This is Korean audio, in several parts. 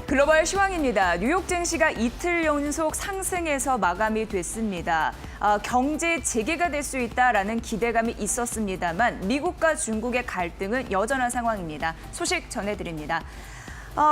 글로벌 시황입니다. 뉴욕 증시가 이틀 연속 상승해서 마감이 됐습니다. 경제 재개가 될 수 있다라는 기대감이 있었습니다만 미국과 중국의 갈등은 여전한 상황입니다. 소식 전해드립니다.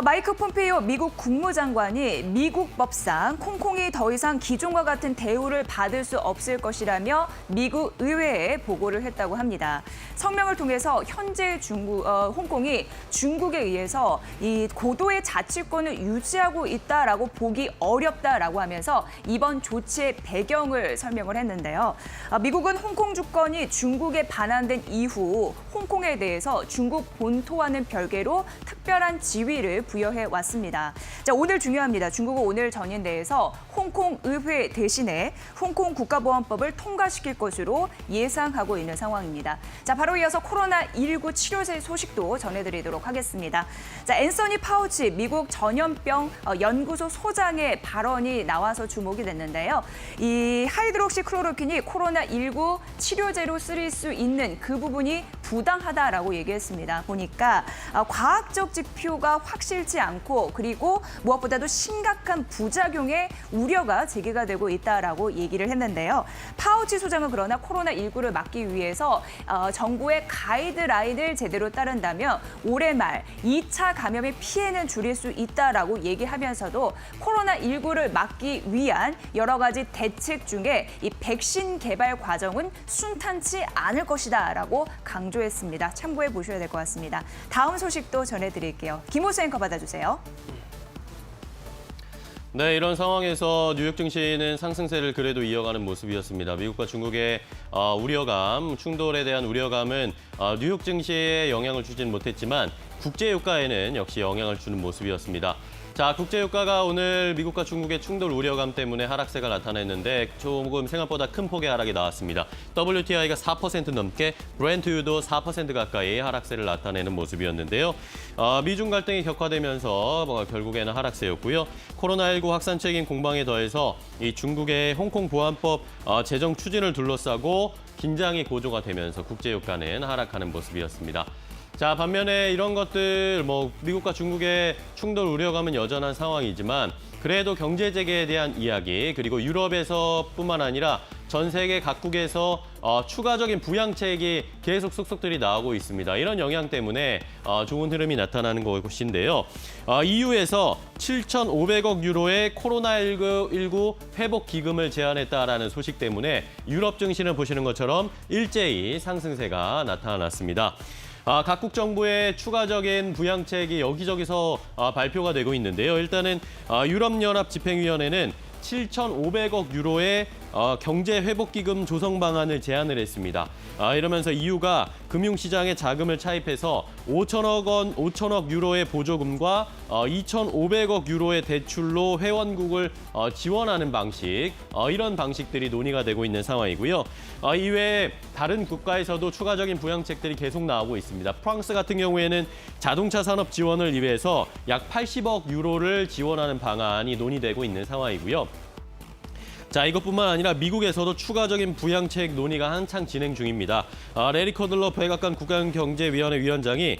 마이크 폼페이오 미국 국무장관이 미국 법상 홍콩이 더 이상 기존과 같은 대우를 받을 수 없을 것이라며 미국 의회에 보고를 했다고 합니다. 성명을 통해서 현재 홍콩이 중국에 의해서 이 고도의 자치권을 유지하고 있다라고 보기 어렵다라고 하면서 이번 조치의 배경을 설명을 했는데요. 미국은 홍콩 주권이 중국에 반환된 이후 홍콩에 대해서 중국 본토와는 별개로 특별한 지위를 부여해 왔습니다. 자, 오늘 중요합니다. 중국은 오늘 전인대에서 홍콩 의회 대신에 홍콩 국가보안법을 통과시킬 것으로 예상하고 있는 상황입니다. 자, 바로 이어서 코로나19 치료제 소식도 전해드리도록 하겠습니다. 자, 앤서니 파우치 미국 전염병 연구소 소장의 발언이 나와서 주목이 됐는데요. 이 하이드록시클로로퀸이 코로나19 치료제로 쓰일 수 있는 그 부분이 부당하다라고 얘기했습니다. 보니까 과학적 지표가 확실치 않고 그리고 무엇보다도 심각한 부작용의 우려가 제기가 되고 있다라고 얘기를 했는데요. 파우치 소장은 그러나 코로나19를 막기 위해서 정부의 가이드라인을 제대로 따른다면 올해 말 2차 감염의 피해는 줄일 수 있다라고 얘기하면서도 코로나19를 막기 위한 여러 가지 대책 중에 이 백신 개발 과정은 순탄치 않을 것이다라고 강조했습니다. 참고해 보셔야 될 것 같습니다. 다음 소식도 전해드릴게요. 김호수 앵커 받아주세요. 네, 이런 상황에서 뉴욕 증시는 상승세를 그래도 이어가는 모습이었습니다. 미국과 중국의 우려감, 충돌에 대한 우려감은 뉴욕 증시에 영향을 주진 못했지만 국제유가에는 역시 영향을 주는 모습이었습니다. 자, 국제유가가 오늘 미국과 중국의 충돌 우려감 때문에 하락세가 나타났는데 조금 생각보다 큰 폭의 하락이 나왔습니다. WTI가 4% 넘게, 브렌트유도 4% 가까이 하락세를 나타내는 모습이었는데요. 미중 갈등이 격화되면서 결국에는 하락세였고요. 코로나19 확산책인 공방에 더해서 이 중국의 홍콩 보안법 제정 추진을 둘러싸고 긴장이 고조가 되면서 국제유가는 하락하는 모습이었습니다. 자, 반면에 이런 것들 미국과 중국의 충돌 우려감은 여전한 상황이지만 그래도 경제 재개에 대한 이야기 그리고 유럽에서뿐만 아니라 전 세계 각국에서 추가적인 부양책이 계속 속속들이 나오고 있습니다. 이런 영향 때문에 좋은 흐름이 나타나는 것인데요. EU에서 7,500억 유로의 코로나19 회복 기금을 제안했다라는 소식 때문에 유럽 증시는 보시는 것처럼 일제히 상승세가 나타났습니다. 각국 정부의 추가적인 부양책이 여기저기서 발표가 되고 있는데요. 일단은 유럽연합 집행위원회는 7,500억 유로의 경제회복기금 조성 방안을 제안을 했습니다. 이러면서 EU가 금융시장에 자금을 차입해서 5천억 유로의 보조금과 2,500억 유로의 대출로 회원국을 지원하는 방식, 이런 방식들이 논의가 되고 있는 상황이고요. 이외에 다른 국가에서도 추가적인 부양책들이 계속 나오고 있습니다. 프랑스 같은 경우에는 자동차 산업 지원을 위해서 약 80억 유로를 지원하는 방안이 논의되고 있는 상황이고요. 자, 이것뿐만 아니라 미국에서도 추가적인 부양책 논의가 한창 진행 중입니다. 레리 커들러 백악관 국가경제위원회 위원장이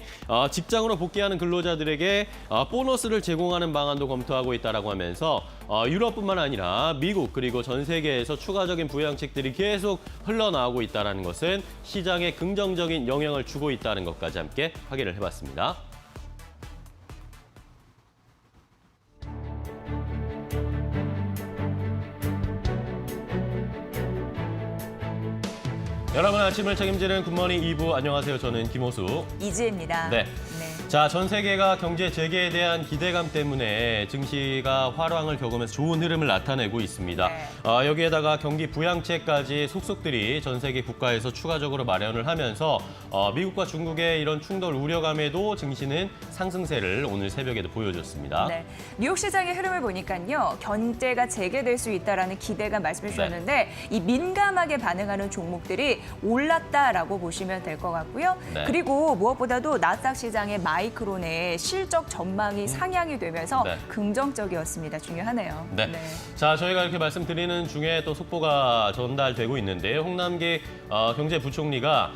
직장으로 복귀하는 근로자들에게 보너스를 제공하는 방안도 검토하고 있다고 하면서 유럽뿐만 아니라 미국 그리고 전 세계에서 추가적인 부양책들이 계속 흘러나오고 있다는 것은 시장에 긍정적인 영향을 주고 있다는 것까지 함께 확인을 해봤습니다. 여러분 아침을 책임지는 굿모닝 2부 안녕하세요. 저는 김호수 이지혜입니다. 네. 자, 전 세계가 경제 재개에 대한 기대감 때문에 증시가 활황을 겪으면서 좋은 흐름을 나타내고 있습니다. 네. 여기에다가 경기 부양책까지 속속들이 전 세계 국가에서 추가적으로 마련을 하면서 미국과 중국의 이런 충돌 우려감에도 증시는 상승세를 오늘 새벽에도 보여줬습니다. 네. 뉴욕 시장의 흐름을 보니까요. 경제가 재개될 수 있다라는 기대감 말씀해 주셨는데 이 민감하게 반응하는 종목들이 올랐다라고 보시면 될 것 같고요. 네. 그리고 무엇보다도 나스닥 시장의 마이크론의 실적 전망이 상향이 되면서 긍정적이었습니다. 중요하네요. 네. 자, 저희가 이렇게 말씀드리는 중에 또 속보가 전달되고 있는데요. 홍남기 경제부총리가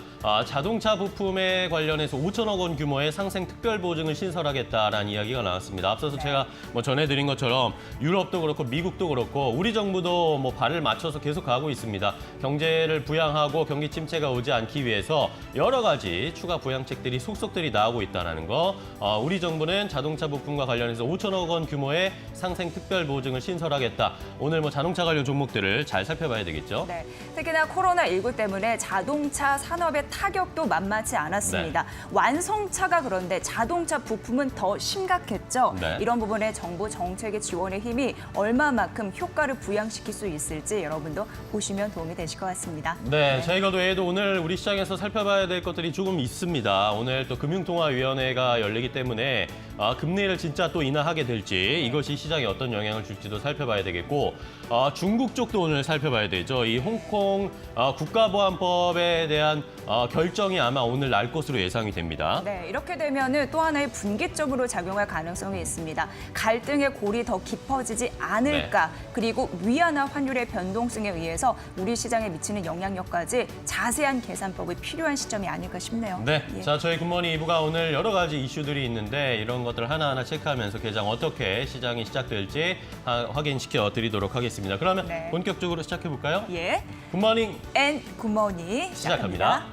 자동차 부품에 관련해서 5천억 원 규모의 상생 특별 보증을 신설하겠다라는 이야기가 나왔습니다. 앞서서 제가 전해드린 것처럼 유럽도 그렇고 미국도 그렇고 우리 정부도 발을 맞춰서 계속 가고 있습니다. 경제를 부양하고 경기 침체가 오지 않기 위해서 여러 가지 추가 부양책들이 속속들이 나오고 있다는 거. 우리 정부는 자동차 부품과 관련해서 5천억 원 규모의 상생 특별 보증을 신설하겠다. 오늘 자동차 관련 종목들을 잘 살펴봐야 되겠죠. 네, 특히나 코로나19 때문에 자동차 산업의 타격도 만만치 않았습니다. 완성차가 그런데 자동차 부품은 더 심각했죠. 네. 이런 부분에 정부 정책의 지원의 힘이 얼마만큼 효과를 부양시킬 수 있을지 여러분도 보시면 도움이 되실 것 같습니다. 네, 저희가 외에도 오늘 우리 시장에서 살펴봐야 될 것들이 조금 있습니다. 오늘 또 금융통화위원회가 열리기 때문에 금리를 진짜 또 인하하게 될지 이것이 시장에 어떤 영향을 줄지도 살펴봐야 되겠고 중국 쪽도 오늘 살펴봐야 되죠. 이 홍콩 국가보안법에 대한 결정이 아마 오늘 날 것으로 예상이 됩니다. 네, 이렇게 되면은 또 하나의 분기점으로 작용할 가능성이 있습니다. 갈등의 골이 더 깊어지지 않을까. 그리고 위안화 환율의 변동성에 의해서 우리 시장에 미치는 영향력까지 자세한 계산법이 필요한 시점이 아닐까 싶네요. 네, 예. 자 저희 굿모닝 2부가 오늘 여러 가지 이슈들이 있는데 이런 것들 하나하나 체크하면서 개장 어떻게 시장이 시작될지 확인시켜 드리도록 하겠습니다. 그러면 네. 본격적으로 시작해 볼까요? 예, 굿모닝 앤 굿모닝 시작합니다.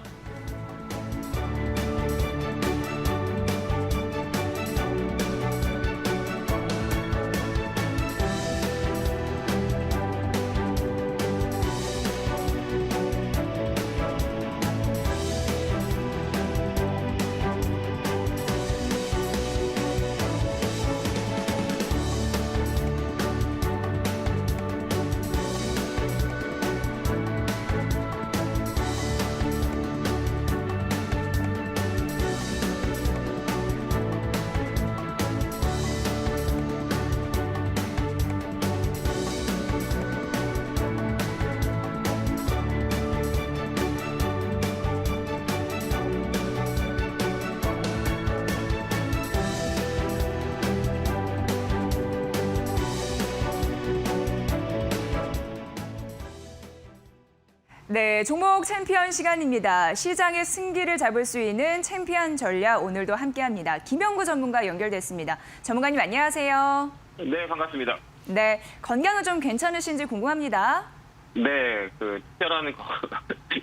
네, 종목 챔피언 시간입니다. 시장의 승기를 잡을 수 있는 챔피언 전략 오늘도 함께합니다. 김영구 전문가 연결됐습니다. 전문가님 안녕하세요. 네, 반갑습니다. 네, 건강은 좀 괜찮으신지 궁금합니다. 네, 특별한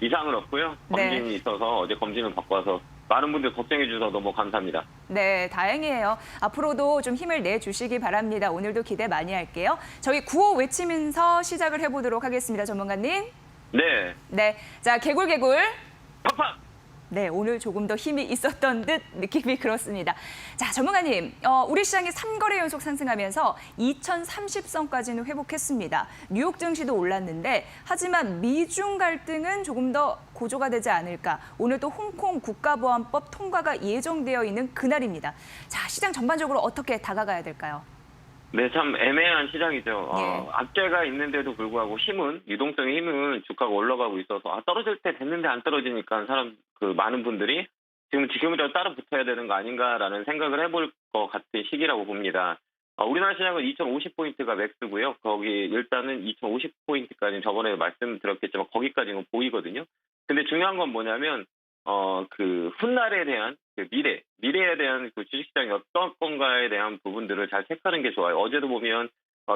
이상은 없고요. 검진이 있어서 어제 검진을 받고 와서 많은 분들 걱정해 주셔서 너무 감사합니다. 네, 다행이에요. 앞으로도 좀 힘을 내주시기 바랍니다. 오늘도 기대 많이 할게요. 저희 구호 외치면서 시작을 해보도록 하겠습니다. 전문가님. 네, 네, 자 개굴개굴. 팍팍! 네, 오늘 조금 더 힘이 있었던 듯 느낌이 그렇습니다. 자, 전문가님, 우리 시장이 3거래 연속 상승하면서 2030선까지는 회복했습니다. 뉴욕 증시도 올랐는데 하지만 미중 갈등은 조금 더 고조가 되지 않을까. 오늘 또 홍콩 국가보안법 통과가 예정되어 있는 그날입니다. 자, 시장 전반적으로 어떻게 다가가야 될까요? 네, 참 애매한 시장이죠. 예. 악재가 있는데도 불구하고 유동성의 힘은 주가가 올라가고 있어서 떨어질 때 됐는데 안 떨어지니까 많은 분들이 지금이라도 따라 붙어야 되는 거 아닌가라는 생각을 해볼 것 같은 시기라고 봅니다. 우리나라 시장은 2050포인트가 맥스고요. 거기 일단은 2050포인트까지는 저번에 말씀드렸겠지만 거기까지는 보이거든요. 근데 중요한 건 뭐냐면 훗날에 대한 미래에 대한 주식시장이 어떤 건가에 대한 부분들을 잘 체크하는 게 좋아요. 어제도 보면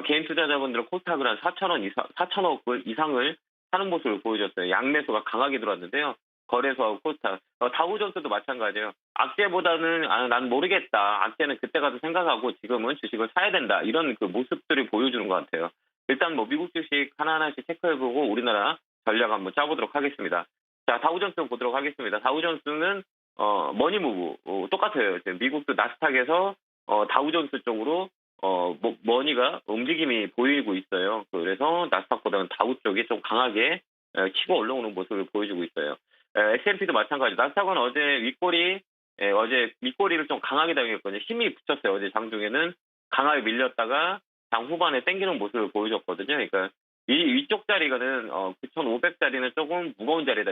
개인 투자자분들은 코스닥을 한 4천억 이상을 사는 모습을 보여줬어요. 양매수가 강하게 들어왔는데요. 거래소하고 코스닥, 다우존스도 마찬가지예요. 악재보다는 난 모르겠다. 악재는 그때 가서 생각하고 지금은 주식을 사야 된다. 이런 모습들을 보여주는 것 같아요. 일단 미국 주식 하나하나씩 체크해보고 우리나라 전략 한번 짜보도록 하겠습니다. 자, 다우존스 보도록 하겠습니다. 다우존스는 머니무브 똑같아요. 미국도 나스닥에서 다우존스 쪽으로 머니가 움직임이 보이고 있어요. 그래서 나스닥보다는 다우 쪽이 좀 강하게 치고 올라오는 모습을 보여주고 있어요. S&P도 마찬가지. 나스닥은 어제 윗꼬리를 좀 강하게 당했거든요. 힘이 붙였어요. 어제 장중에는 강하게 밀렸다가 장 후반에 당기는 모습을 보여줬거든요. 그러니까 위쪽 자리가는 9,500짜리는 조금 무거운 자리다.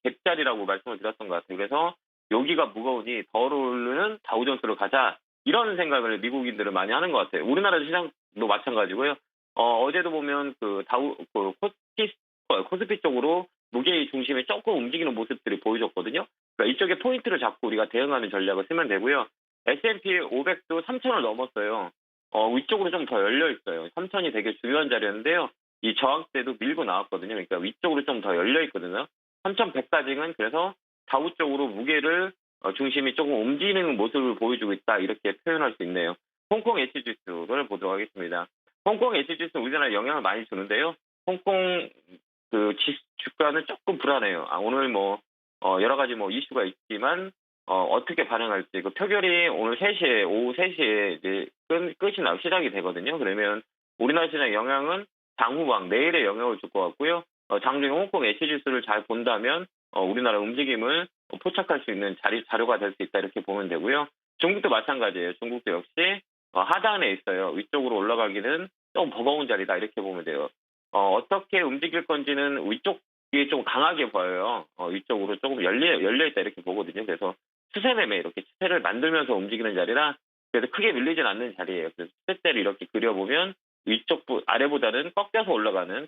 갭자리라고 말씀을 드렸던 것 같아요. 그래서 여기가 무거우니 더 오르는 다우존스로 가자. 이런 생각을 미국인들은 많이 하는 것 같아요. 우리나라 시장도 마찬가지고요. 어제도 보면 코스피 쪽으로 무게의 중심이 조금 움직이는 모습들이 보여줬거든요. 그러니까 이쪽에 포인트를 잡고 우리가 대응하는 전략을 쓰면 되고요. S&P 500도 3,000을 넘었어요. 위쪽으로 좀 더 열려 있어요. 3,000이 되게 중요한 자리였는데요. 이 저항대도 밀고 나왔거든요. 그러니까 위쪽으로 좀 더 열려 있거든요. 3,100까지는 그래서 좌우 쪽으로 무게를 중심이 조금 움직이는 모습을 보여주고 있다. 이렇게 표현할 수 있네요. 홍콩 H지수를 보도록 하겠습니다. 홍콩 H지수 우리나라에 영향을 많이 주는데요. 홍콩 주가는 조금 불안해요. 오늘 여러 가지 이슈가 있지만 어떻게 반응할지 표결이 오늘 3시에 오후 3시에 이제 끝이 시작이 되거든요. 그러면 우리나라 시장 영향은 당후방 내일에 영향을 줄 것 같고요. 장중에 홍콩 H지수를 잘 본다면 우리나라 움직임을 포착할 수 있는 자료가 될 수 있다 이렇게 보면 되고요. 중국도 마찬가지예요. 중국도 역시 하단에 있어요. 위쪽으로 올라가기는 좀 버거운 자리다 이렇게 보면 돼요. 어떻게 움직일 건지는 위쪽이 좀 강하게 보여요. 위쪽으로 조금 열려 있다 이렇게 보거든요. 그래서 추세 매매 이렇게 추세를 만들면서 움직이는 자리라 그래서 크게 밀리진 않는 자리예요. 그래서 추세대를 이렇게 그려보면 아래보다는 꺾여서 올라가는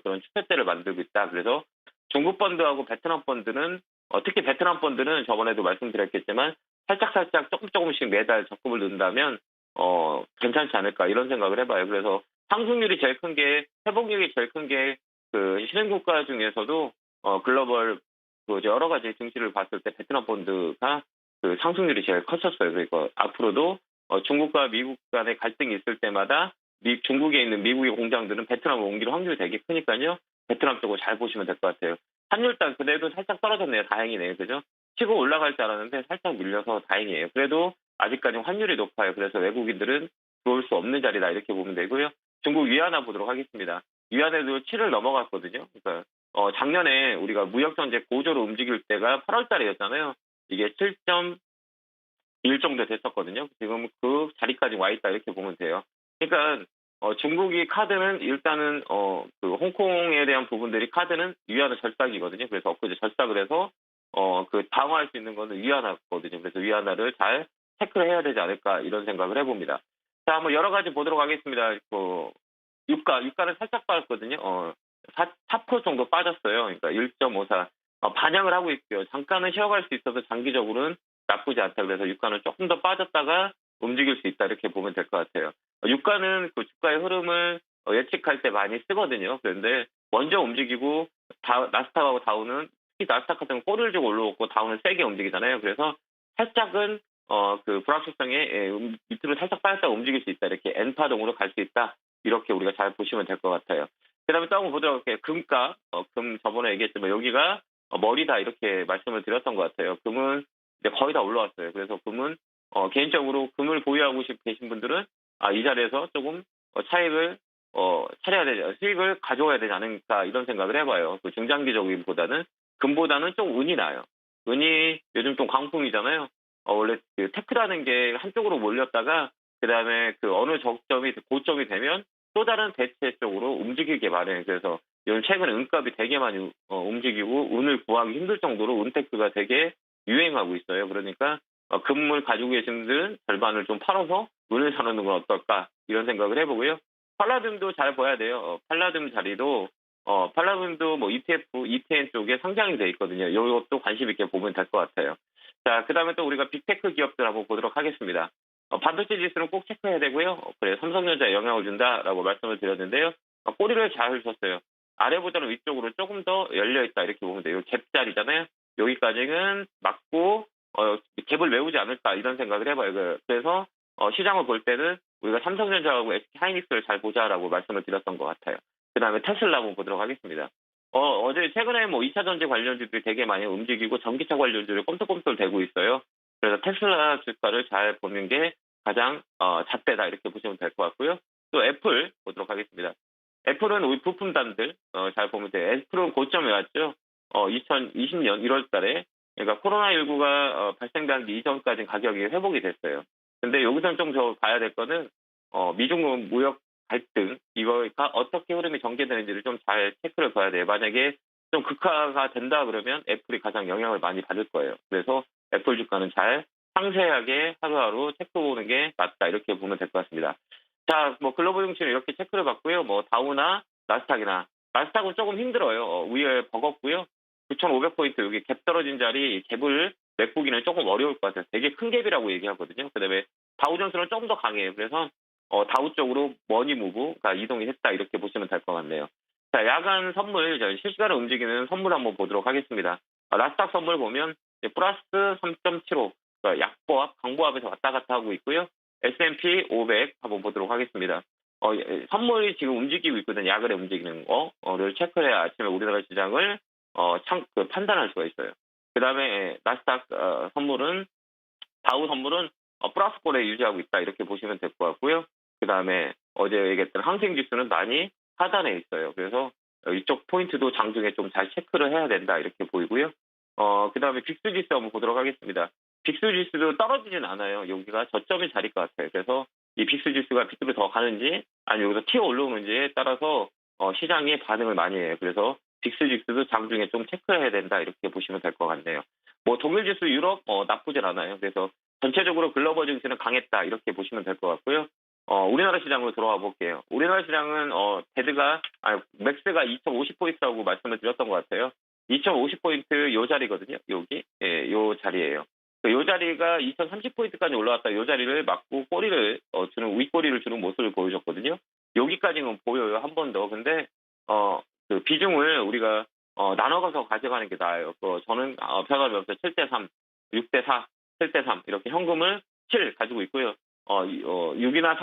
그런 추세대를 만들고 있다. 그래서 중국 펀드하고 베트남 펀드는 특히 베트남 펀드는 저번에도 말씀드렸겠지만 살짝 조금씩 매달 적금을 넣는다면 괜찮지 않을까 이런 생각을 해봐요. 그래서 상승률이 제일 큰 게 회복력이 제일 큰 게 그 신흥국가 중에서도 글로벌 여러 가지 증시를 봤을 때 베트남 펀드가 그 상승률이 제일 컸었어요. 그러니까 앞으로도 중국과 미국 간의 갈등이 있을 때마다 중국에 있는 미국의 공장들은 베트남으로 옮길 확률이 되게 크니까요. 베트남 쪽을 잘 보시면 될 것 같아요. 환율단 그래도 살짝 떨어졌네요. 다행이네요. 그죠? 치고 올라갈 줄 알았는데 살짝 밀려서 다행이에요. 그래도 아직까지 환율이 높아요. 그래서 외국인들은 들어올 수 없는 자리다 이렇게 보면 되고요. 중국 위안화 보도록 하겠습니다. 위안화도 7을 넘어갔거든요. 그러니까 작년에 우리가 무역전제 고조로 움직일 때가 8월 달이었잖아요. 이게 7.1 정도 됐었거든요. 지금 그 자리까지 와 있다 이렇게 보면 돼요. 그러니까 중국이 카드는 일단은 그 홍콩에 대한 부분들이 카드는 위안화 절삭이거든요. 그래서 엊그제 절삭을 해서 방어할 수 있는 거는 위안화거든요. 그래서 위안화를 잘 체크를 해야 되지 않을까 이런 생각을 해봅니다. 자, 한번 여러 가지 보도록 하겠습니다. 유가는 살짝 빠졌거든요. 4% 정도 빠졌어요. 그러니까 1.54 반영을 하고 있고요. 잠깐은 쉬어갈 수 있어서 장기적으로는 나쁘지 않다. 그래서 유가는 조금 더 빠졌다가 움직일 수 있다 이렇게 보면 될 것 같아요. 유가는 그 주가의 흐름을 예측할 때 많이 쓰거든요. 그런데 먼저 움직이고 나스닥하고 다우는 특히 나스닥 같은 건 꼬리를 주고 올라오고 다우는 세게 움직이잖아요. 그래서 살짝은 그 불확실성에 밑으로 살짝 빠졌다가 움직일 수 있다. 이렇게 N파동으로 갈 수 있다. 이렇게 우리가 잘 보시면 될 것 같아요. 그다음에 또 한번 보도록 할게요. 금가 금 저번에 얘기했지만 여기가 머리다 이렇게 말씀을 드렸던 것 같아요. 금은 이제 거의 다 올라왔어요. 그래서 금은 개인적으로 금을 보유하고 계신 분들은 이 자리에서 조금 차익을 차려야 되지, 수익을 가져와야 되지 않을까 이런 생각을 해봐요. 그 중장기적인보다는 금보다는 좀 운이 나요. 은이 요즘 좀 광풍이잖아요. 원래 그 테크라는 게 한쪽으로 몰렸다가 그다음에 그 어느 고점이 되면 또 다른 대체 쪽으로 움직이게 마련해요. 그래서 요즘 최근에 은값이 되게 많이 움직이고 운을 구하기 힘들 정도로 운테크가 되게 유행하고 있어요. 그러니까 금을 가지고 계신 분들은 절반을 좀 팔아서 운을 사놓는 건 어떨까 이런 생각을 해보고요. 팔라듐도 잘 봐야 돼요. 팔라듐 자리도 팔라듐도 ETF, ETN 쪽에 상장이 돼 있거든요. 이것도 관심 있게 보면 될 것 같아요. 자, 그다음에 또 우리가 빅테크 기업들 한번 보도록 하겠습니다. 반도체 지수는 꼭 체크해야 되고요. 그래 삼성전자에 영향을 준다라고 말씀을 드렸는데요. 꼬리를 잘 줬어요. 아래보다는 위쪽으로 조금 더 열려있다 이렇게 보면 돼요. 갭자리잖아요. 여기까지는 맞고 갭을 메우지 않을까 이런 생각을 해봐요. 그래서 시장을 볼 때는 우리가 삼성전자하고 SK 하이닉스를 잘 보자라고 말씀을 드렸던 것 같아요. 그다음에 테슬라 한번 보도록 하겠습니다. 어제 최근에 2차 전지 관련주들이 되게 많이 움직이고 전기차 관련주를 꼼틀꼼틀 대고 있어요. 그래서 테슬라 주가를 잘 보는 게 가장 잣대다 이렇게 보시면 될 것 같고요. 또 애플 보도록 하겠습니다. 애플은 우리 부품단들 잘 보면 돼요. 애플은 고점에 왔죠. 2020년 1월 달에 그러니까 코로나19가 발생하기 이전까지 가격이 회복이 됐어요. 근데 여기서는 좀 더 봐야 될 거는 미중 무역 갈등 이거가 어떻게 흐름이 전개되는지를 좀 잘 체크를 봐야 돼요. 만약에 좀 극화가 된다 그러면 애플이 가장 영향을 많이 받을 거예요. 그래서 애플 주가는 잘 상세하게 하루하루 체크해보는 게 맞다 이렇게 보면 될 것 같습니다. 자, 글로벌 증시는 이렇게 체크를 받고요. 다우나 나스닥이나 나스닥은 조금 힘들어요. 위에 버겁고요. 9,500포인트 여기 갭 떨어진 자리 갭을 메꾸기는 조금 어려울 것 같아요. 되게 큰 갭이라고 얘기하거든요. 그다음에 다우존스는 조금 더 강해요. 그래서 다우 쪽으로 머니 무브가 이동이 했다 이렇게 보시면 될 것 같네요. 자, 야간 선물 실시간으로 움직이는 선물 한번 보도록 하겠습니다. 나스닥 선물 보면 플러스 3.75 약보합, 강보합에서 왔다 갔다 하고 있고요. S&P 500 한번 보도록 하겠습니다. 선물이 지금 움직이고 있거든요. 야간에 움직이는 거를 체크해야 아침에 우리나라 시장을 판단할 수가 있어요. 그 다음에 나스닥 선물은 다우 선물은 플러스 꼴에 유지하고 있다 이렇게 보시면 될 것 같고요. 그 다음에 어제 얘기했던 항생지수는 많이 하단에 있어요. 그래서 이쪽 포인트도 장중에 좀 잘 체크를 해야 된다 이렇게 보이고요. 그 다음에 빅스지수 한번 보도록 하겠습니다. 빅스지수도 떨어지진 않아요. 여기가 저점의 자리일 것 같아요. 그래서 이 빅스지수가 밑으로 더 가는지 아니면 여기서 튀어 올라오는지에 따라서 시장이 반응을 많이 해요. 그래서 빅스지수도 장중에 좀 체크해야 된다 이렇게 보시면 될 것 같네요. 동일지수 유럽 나쁘진 않아요. 그래서 전체적으로 글로벌 증시는 강했다 이렇게 보시면 될 것 같고요. 우리나라 시장으로 들어와 볼게요. 우리나라 시장은 맥스가 2,050포인트라고 말씀을 드렸던 것 같아요. 2,050포인트 요 자리거든요. 여기 요 자리예요. 요 자리가 2,030포인트까지 올라왔다. 요 자리를 막고 꼬리를 주는 윗꼬리를 주는 모습을 보여줬거든요. 여기까지는 보여요. 한 번 더. 근데 그 비중을 우리가 나눠가서 가져가는 게 나아요. 저는 변함이 없어요. 7대3, 6대4, 7대3 이렇게 현금을 7 가지고 있고요. 6이나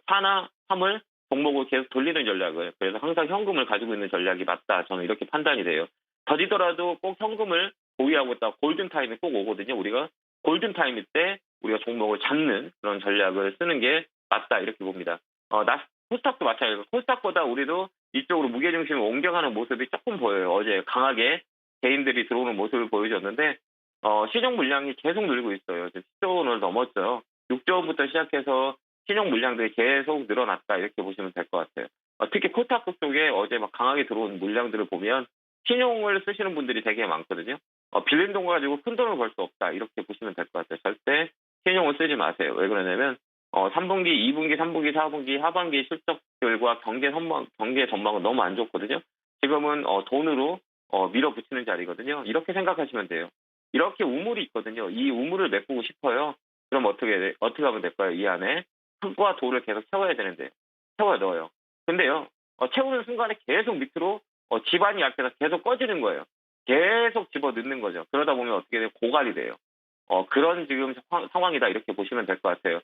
4나 3을 종목을 계속 돌리는 전략을. 그래서 항상 현금을 가지고 있는 전략이 맞다. 저는 이렇게 판단이 돼요. 더디더라도 꼭 현금을 보유하고 있다. 골든타임이 꼭 오거든요. 우리가 골든타임일 때 우리가 종목을 잡는 그런 전략을 쓰는 게 맞다. 이렇게 봅니다. 코스닥도 마찬가지고 코스닥보다 우리도 이쪽으로 무게중심을 옮겨가는 모습이 조금 보여요. 어제 강하게 개인들이 들어오는 모습을 보여줬는데 신용 물량이 계속 늘고 있어요. 10조 원을 넘었어요. 6조 원부터 시작해서 신용 물량들이 계속 늘어났다. 이렇게 보시면 될 것 같아요. 특히 코스닥 쪽에 어제 막 강하게 들어온 물량들을 보면 신용을 쓰시는 분들이 되게 많거든요. 빌린 돈 가지고 큰 돈을 벌 수 없다. 이렇게 보시면 될 것 같아요. 절대 신용을 쓰지 마세요. 왜 그러냐면 3분기, 2분기, 3분기, 4분기, 하반기 실적들과 경제 전망은 너무 안 좋거든요. 지금은 돈으로 밀어붙이는 자리거든요. 이렇게 생각하시면 돼요. 이렇게 우물이 있거든요. 이 우물을 메꾸고 싶어요. 그럼 어떻게 하면 될까요? 이 안에 흙과 돌을 계속 채워야 되는데 채워 넣어요. 근데요, 채우는 순간에 계속 밑으로 집안이 약해서 계속 꺼지는 거예요. 계속 집어 넣는 거죠. 그러다 보면 어떻게 돼요? 고갈이 돼요. 그런 지금 상황이다. 이렇게 보시면 될 것 같아요.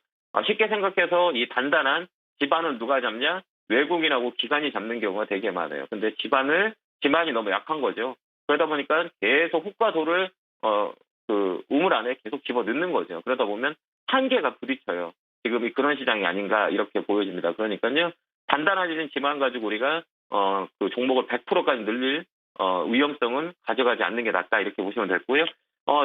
쉽게 생각해서 이 단단한 집안을 누가 잡냐? 외국인하고 기관이 잡는 경우가 되게 많아요. 근데 집안이 너무 약한 거죠. 그러다 보니까 계속 흙과 돌을 그 우물 안에 계속 집어 넣는 거죠. 그러다 보면 한계가 부딪혀요. 지금이 그런 시장이 아닌가 이렇게 보여집니다. 그러니까요, 단단해지는 집안 가지고 우리가 그 종목을 100%까지 늘릴 위험성은 가져가지 않는 게 낫다 이렇게 보시면 되고요.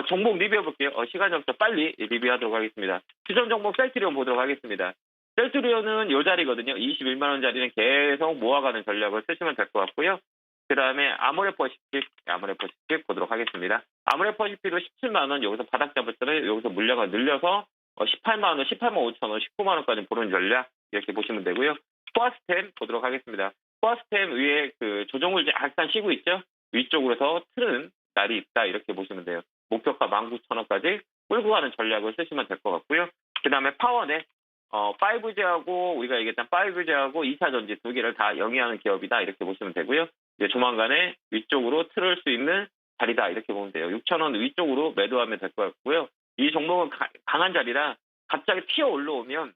종목 리뷰해 볼게요. 시간이 없어 빨리 리뷰하도록 하겠습니다. 추천 종목 셀트리온 보도록 하겠습니다. 셀트리온은 이 자리거든요. 21만 원 자리는 계속 모아가는 전략을 쓰시면 될 것 같고요. 그 다음에 아모레퍼시픽 보도록 하겠습니다. 아모레퍼시픽도 17만 원 여기서 바닥 잡을 때는 여기서 물량을 늘려서 18만 원, 18만 5천 원, 19만 원까지 보는 전략 이렇게 보시면 되고요. 코아스템 보도록 하겠습니다. 코아스템 위에 그 조정을 약간 쉬고 있죠. 위쪽으로서 트는 날이 있다 이렇게 보시면 돼요. 목표가 19,000원까지 끌고 가는 전략을 쓰시면 될 것 같고요. 그 다음에 파워넷 5G하고 우리가 얘기했던 5G하고 2차 전지 두 개를 다 영위하는 기업이다 이렇게 보시면 되고요. 이제 조만간에 위쪽으로 틀을 수 있는 자리다 이렇게 보면 돼요. 6,000원 위쪽으로 매도하면 될 것 같고요. 이 종목은 강한 자리라 갑자기 튀어 올라오면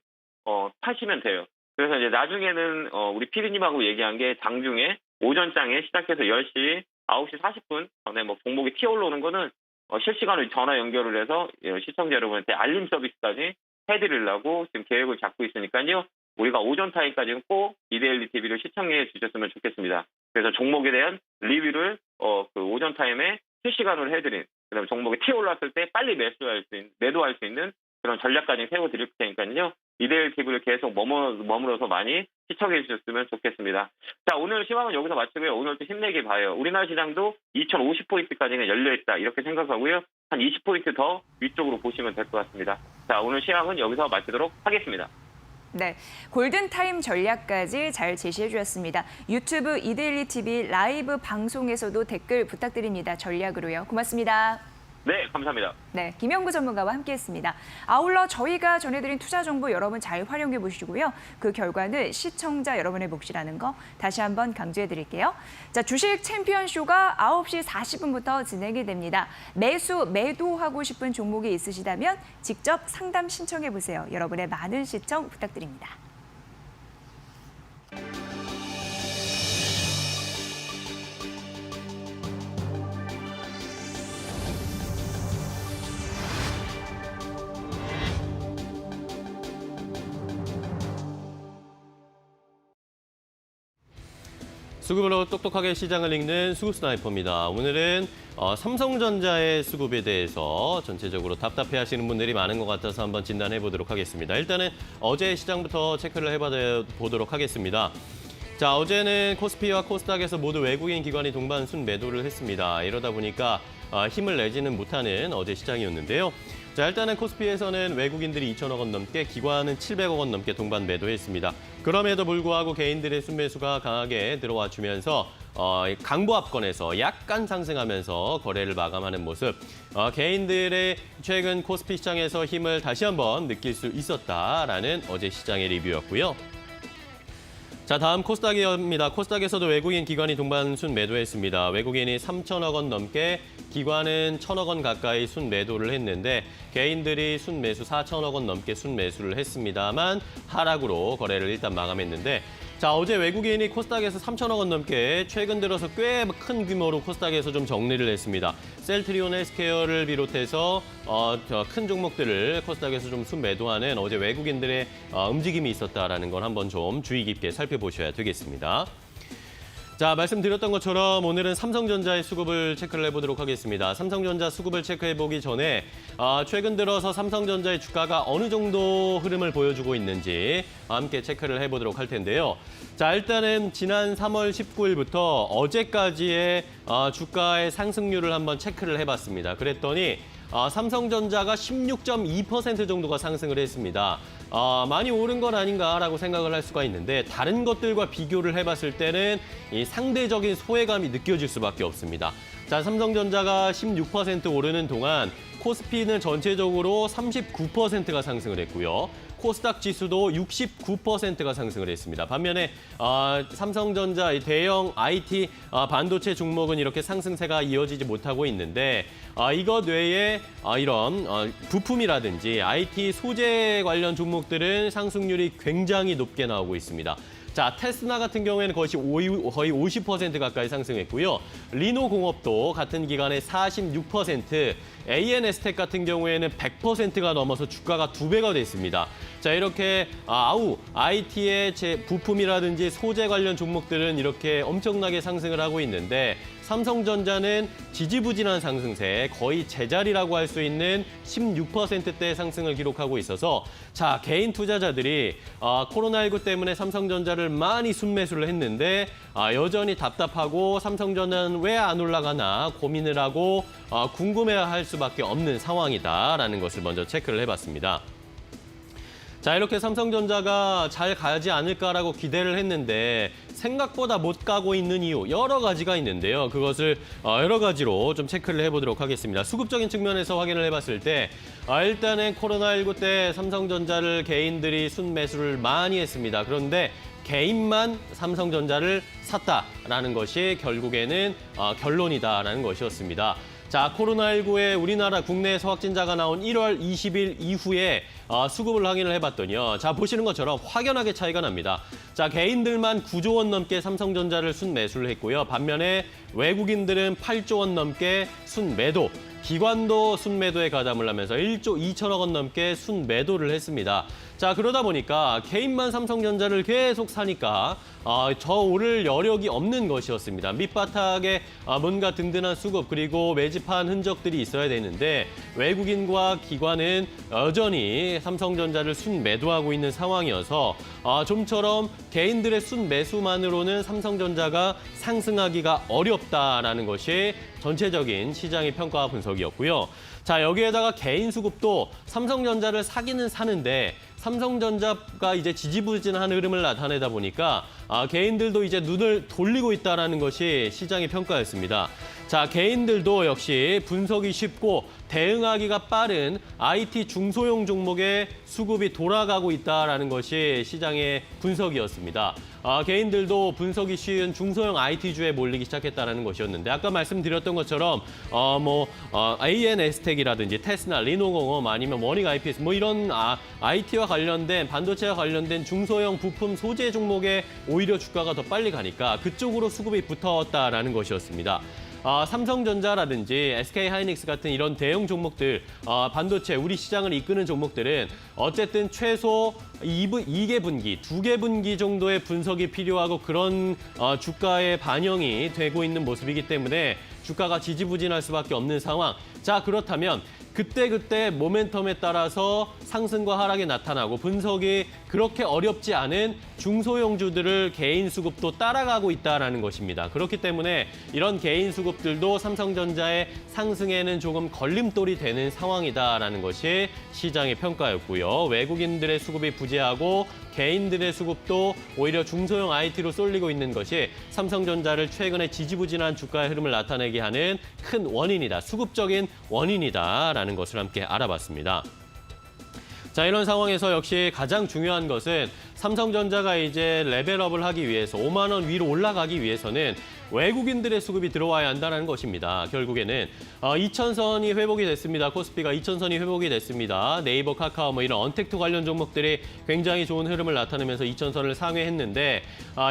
파시면 돼요. 그래서 이제 나중에는 우리 피디님하고 얘기한 게 장중에 오전장에 시작해서 10시, 9시 40분 전에 뭐 종목이 튀어 올라오는 거는 실시간으로 전화 연결을 해서 시청자 여러분한테 알림 서비스까지 해드리려고 지금 계획을 잡고 있으니까요. 우리가 오전 타임까지는 꼭 이데일리 TV를 시청해 주셨으면 좋겠습니다. 그래서 종목에 대한 리뷰를 그 오전 타임에 실시간으로 해드린, 그다음에 종목이 튀어 올랐을 때 빨리 매도할 수 있는 그런 전략까지 세워드릴 테니까요. 이데일리 TV를 계속 머물러서 많이 시청해 주셨으면 좋겠습니다. 자, 오늘 시황은 여기서 마치고요. 오늘 또 힘내게 봐요. 우리나라 시장도 2,050포인트까지는 열려있다 이렇게 생각하고요. 한 20포인트 더 위쪽으로 보시면 될 것 같습니다. 자, 오늘 시황은 여기서 마치도록 하겠습니다. 네, 골든타임 전략까지 잘 제시해 주셨습니다. 유튜브 이데일리 TV 라이브 방송에서도 댓글 부탁드립니다. 전략으로요. 고맙습니다. 네, 감사합니다. 네, 김영구 전문가와 함께했습니다. 아울러 저희가 전해드린 투자 정보 여러분 잘 활용해 보시고요. 그 결과는 시청자 여러분의 몫이라는 거 다시 한번 강조해 드릴게요. 자, 주식 챔피언 쇼가 9시 40분부터 진행이 됩니다. 매수, 매도하고 싶은 종목이 있으시다면 직접 상담 신청해 보세요. 여러분의 많은 시청 부탁드립니다. 수급으로 똑똑하게 시장을 읽는 수급 스나이퍼입니다. 오늘은 삼성전자의 수급에 대해서 전체적으로 답답해하시는 분들이 많은 것 같아서 한번 진단해 보도록 하겠습니다. 일단은 어제 시장부터 체크를 해보도록 하겠습니다. 자, 어제는 코스피와 코스닥에서 모두 외국인 기관이 동반 순매도를 했습니다. 이러다 보니까 힘을 내지는 못하는 어제 시장이었는데요. 자, 일단은 코스피에서는 외국인들이 2천억 원 넘게, 기관은 700억 원 넘게 동반 매도했습니다. 그럼에도 불구하고 개인들의 순매수가 강하게 들어와 주면서 강보합권에서 약간 상승하면서 거래를 마감하는 모습. 개인들의 최근 코스피 시장에서 힘을 다시 한번 느낄 수 있었다라는 어제 시장의 리뷰였고요. 자, 다음 코스닥입니다. 코스닥에서도 외국인 기관이 동반 순매도했습니다. 외국인이 3천억 원 넘게, 기관은 1천억 원 가까이 순매도를 했는데 개인들이 순매수 4천억 원 넘게 순매수를 했습니다만 하락으로 거래를 일단 마감했는데, 자, 어제 외국인이 코스닥에서 3천억 원 넘게 최근 들어서 꽤 큰 규모로 코스닥에서 좀 정리를 했습니다. 셀트리온 헬스케어를 비롯해서 큰 종목들을 코스닥에서 좀 순매도하는 어제 외국인들의 움직임이 있었다라는 건 한번 좀 주의 깊게 살펴보셔야 되겠습니다. 자, 말씀드렸던 것처럼 오늘은 삼성전자의 수급을 체크를 해보도록 하겠습니다. 삼성전자 수급을 체크해보기 전에 최근 들어서 삼성전자의 주가가 어느 정도 흐름을 보여주고 있는지 함께 체크를 해보도록 할 텐데요. 자, 일단은 지난 3월 19일부터 어제까지의 주가의 상승률을 한번 체크를 해봤습니다. 그랬더니 삼성전자가 16.2% 정도가 상승을 했습니다. 많이 오른 건 아닌가라고 생각을 할 수가 있는데 다른 것들과 비교를 해봤을 때는 이 상대적인 소외감이 느껴질 수밖에 없습니다. 자, 삼성전자가 16% 오르는 동안 코스피는 전체적으로 39%가 상승을 했고요. 코스닥 지수도 69%가 상승을 했습니다. 반면에 삼성전자 대형 IT 반도체 종목은 이렇게 상승세가 이어지지 못하고 있는데 이것 외에 이런 부품이라든지 IT 소재 관련 종목들은 상승률이 굉장히 높게 나오고 있습니다. 자, 테스나 같은 경우에는 거의 50% 가까이 상승했고요. 리노공업도 같은 기간에 46%, ANS텍 같은 경우에는 100%가 넘어서 주가가 2배가 됐습니다. 자, 이렇게 IT의 부품이라든지 소재 관련 종목들은 이렇게 엄청나게 상승을 하고 있는데 삼성전자는 지지부진한 상승세, 거의 제자리라고 할 수 있는 16%대의 상승을 기록하고 있어서 자, 개인 투자자들이 코로나19 때문에 삼성전자를 많이 순매수를 했는데 여전히 답답하고 삼성전자는 왜 안 올라가나 고민을 하고 궁금해할 수밖에 없는 상황이다라는 것을 먼저 체크를 해봤습니다. 자, 이렇게 삼성전자가 잘 가지 않을까라고 기대를 했는데 생각보다 못 가고 있는 이유 여러 가지가 있는데요. 그것을 여러 가지로 좀 체크를 해보도록 하겠습니다. 수급적인 측면에서 확인을 해봤을 때 일단은 코로나19 때 삼성전자를 개인들이 순매수를 많이 했습니다. 그런데 개인만 삼성전자를 샀다라는 것이 결국에는 결론이다라는 것이었습니다. 자, 코로나19에 우리나라 국내에서 확진자가 나온 1월 20일 이후에 수급을 확인을 해봤더니요. 자, 보시는 것처럼 확연하게 차이가 납니다. 자, 개인들만 9조 원 넘게 삼성전자를 순매수를 했고요. 반면에 외국인들은 8조 원 넘게 순매도, 기관도 순매도에 가담을 하면서 1조 2천억 원 넘게 순매도를 했습니다. 자, 그러다 보니까 개인만 삼성전자를 계속 사니까 저 오를 여력이 없는 것이었습니다. 밑바닥에 뭔가 든든한 수급 그리고 매집한 흔적들이 있어야 되는데 외국인과 기관은 여전히 삼성전자를 순매도하고 있는 상황이어서 좀처럼 개인들의 순매수만으로는 삼성전자가 상승하기가 어렵다라는 것이 전체적인 시장의 평가와 분석이었고요. 자, 여기에다가 개인 수급도 삼성전자를 사기는 사는데 삼성전자가 이제 지지부진한 흐름을 나타내다 보니까 개인들도 이제 눈을 돌리고 있다는 것이 시장의 평가였습니다. 자, 개인들도 역시 분석이 쉽고 대응하기가 빠른 IT 중소형 종목의 수급이 돌아가고 있다는 것이 시장의 분석이었습니다. 개인들도 분석이 쉬운 중소형 IT주에 몰리기 시작했다는 것이었는데 아까 말씀드렸던 것처럼 ANS텍이라든지 테스나, 리노공업 아니면 워닝 IPS 뭐 이런 IT와 관련된 반도체와 관련된 중소형 부품 소재 종목에 오히려 주가가 더 빨리 가니까 그쪽으로 수급이 붙었다라는 것이었습니다. 삼성전자라든지 SK하이닉스 같은 이런 대형 종목들, 반도체, 우리 시장을 이끄는 종목들은 어쨌든 최소 2개 분기, 2개 분기 정도의 분석이 필요하고 그런 주가에 반영이 되고 있는 모습이기 때문에 주가가 지지부진할 수밖에 없는 상황. 자, 그렇다면 그때 모멘텀에 따라서 상승과 하락이 나타나고 분석이 그렇게 어렵지 않은 중소형주들을 개인 수급도 따라가고 있다는 것입니다. 그렇기 때문에 이런 개인 수급들도 삼성전자의 상승에는 조금 걸림돌이 되는 상황이다라는 것이 시장의 평가였고요. 외국인들의 수급이 부재하고 개인들의 수급도 오히려 중소형 IT로 쏠리고 있는 것이 삼성전자를 최근에 지지부진한 주가의 흐름을 나타내게 하는 큰 원인이다. 수급적인 원인이다라는 것을 함께 알아봤습니다. 자, 이런 상황에서 역시 가장 중요한 것은 삼성전자가 이제 레벨업을 하기 위해서 5만 원 위로 올라가기 위해서는 외국인들의 수급이 들어와야 한다는 것입니다. 결국에는 2,000선이 회복이 됐습니다. 코스피가 2,000선이 회복이 됐습니다. 네이버, 카카오 뭐 이런 언택트 관련 종목들이 굉장히 좋은 흐름을 나타내면서 2,000선을 상회했는데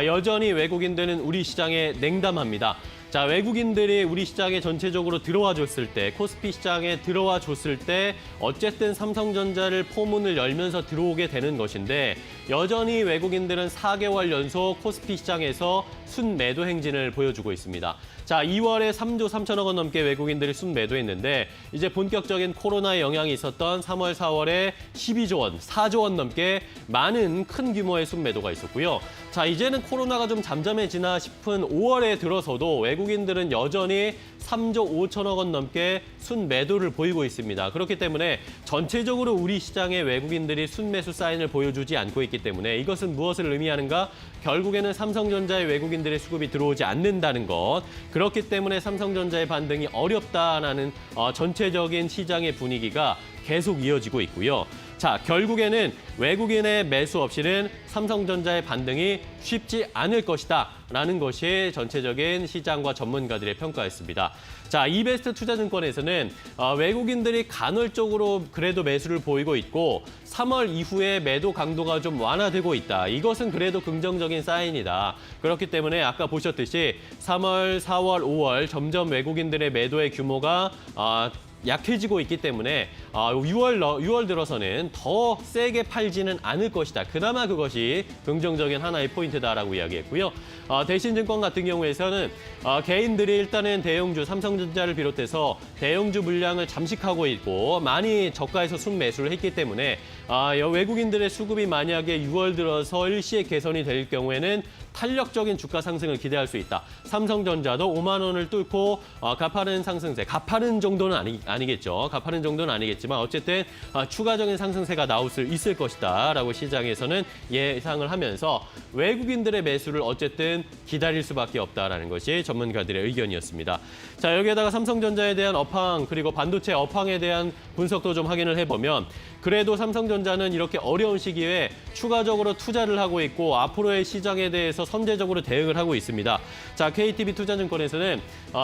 여전히 외국인들은 우리 시장에 냉담합니다. 자, 외국인들이 우리 시장에 전체적으로 들어와 줬을 때, 코스피 시장에 들어와 줬을 때 어쨌든 삼성전자를 포문을 열면서 들어오게 되는 것인데 여전히 외국인들은 4개월 연속 코스피 시장에서 순매도 행진을 보여주고 있습니다. 자, 2월에 3조 3천억 원 넘게 외국인들이 순매도했는데 이제 본격적인 코로나의 영향이 있었던 3월, 4월에 12조 원, 4조 원 넘게 많은 큰 규모의 순매도가 있었고요. 자, 이제는 코로나가 좀 잠잠해지나 싶은 5월에 들어서도 외국인들은 여전히 3조 5천억 원 넘게 순매도를 보이고 있습니다. 그렇기 때문에 전체적으로 우리 시장에 외국인들이 순매수 사인을 보여주지 않고 있기 때문에 이것은 무엇을 의미하는가? 결국에는 삼성전자의 외국인들의 수급이 들어오지 않는다는 것. 그렇기 때문에 삼성전자의 반등이 어렵다라는 전체적인 시장의 분위기가 계속 이어지고 있고요. 자, 결국에는 외국인의 매수 없이는 삼성전자의 반등이 쉽지 않을 것이다 라는 것이 전체적인 시장과 전문가들의 평가였습니다. 자, 이베스트 투자증권에서는 외국인들이 간헐적으로 그래도 매수를 보이고 있고 3월 이후에 매도 강도가 좀 완화되고 있다. 이것은 그래도 긍정적인 사인이다. 그렇기 때문에 아까 보셨듯이 3월, 4월, 5월 점점 외국인들의 매도의 규모가 약해지고 있기 때문에 6월 들어서는 더 세게 팔지는 않을 것이다. 그나마 그것이 긍정적인 하나의 포인트다라고 이야기했고요. 대신증권 같은 경우에서는 개인들이 일단은 대형주, 삼성전자를 비롯해서 대형주 물량을 잠식하고 있고 많이 저가에서 순매수를 했기 때문에 외국인들의 수급이 만약에 6월 들어서 일시에 개선이 될 경우에는 탄력적인 주가 상승을 기대할 수 있다. 삼성전자도 5만 원을 뚫고 가파른 상승세, 가파른 정도는 아니겠죠. 가파른 정도는 아니겠지만 어쨌든 추가적인 상승세가 나올 수 있을 것이다 라고 시장에서는 예상을 하면서 외국인들의 매수를 어쨌든 기다릴 수밖에 없다라는 것이 전문가들의 의견이었습니다. 자, 여기에다가 삼성전자에 대한 업황 그리고 반도체 업황에 대한 분석도 좀 확인을 해보면 그래도 삼성전자는 이렇게 어려운 시기에 추가적으로 투자를 하고 있고 앞으로의 시장에 대해서 선제적으로 대응을 하고 있습니다. 자, KTB 투자증권에서는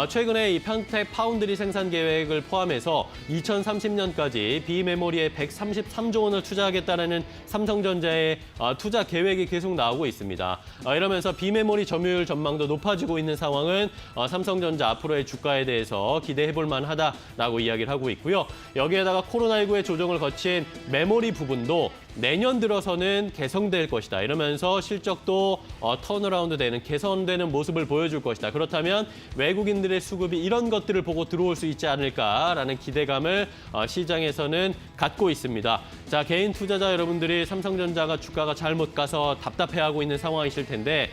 최근에 이 평택 파운드리 생산 계획을 포함해서 2030년까지 비메모리에 133조 원을 투자하겠다는 삼성전자의 투자 계획이 계속 나오고 있습니다. 이러면서 비메모리 점유율 전망도 높아지고 있는 상황은 삼성전자 앞으로의 주가에 대해서 기대해볼 만하다라고 이야기를 하고 있고요. 여기에다가 코로나19의 조정을 거친 메모리 부분도 내년 들어서는 개선될 것이다. 이러면서 실적도 턴어라운드 되는 개선되는 모습을 보여줄 것이다. 그렇다면 외국인들의 수급이 이런 것들을 보고 들어올 수 있지 않을까라는 기대감을 시장에서는 갖고 있습니다. 자, 개인 투자자 여러분들이 삼성전자가 주가가 잘못 가서 답답해하고 있는 상황이실 텐데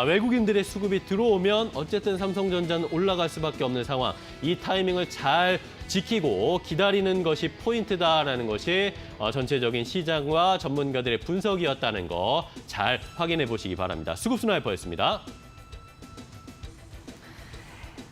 외국인들의 수급이 들어오면 어쨌든 삼성전자는 올라갈 수밖에 없는 상황. 이 타이밍을 잘 지키고 기다리는 것이 포인트다라는 것이 전체적인 시장과 전문가들의 분석이었다는 거 잘 확인해 보시기 바랍니다. 수급 스나이퍼였습니다.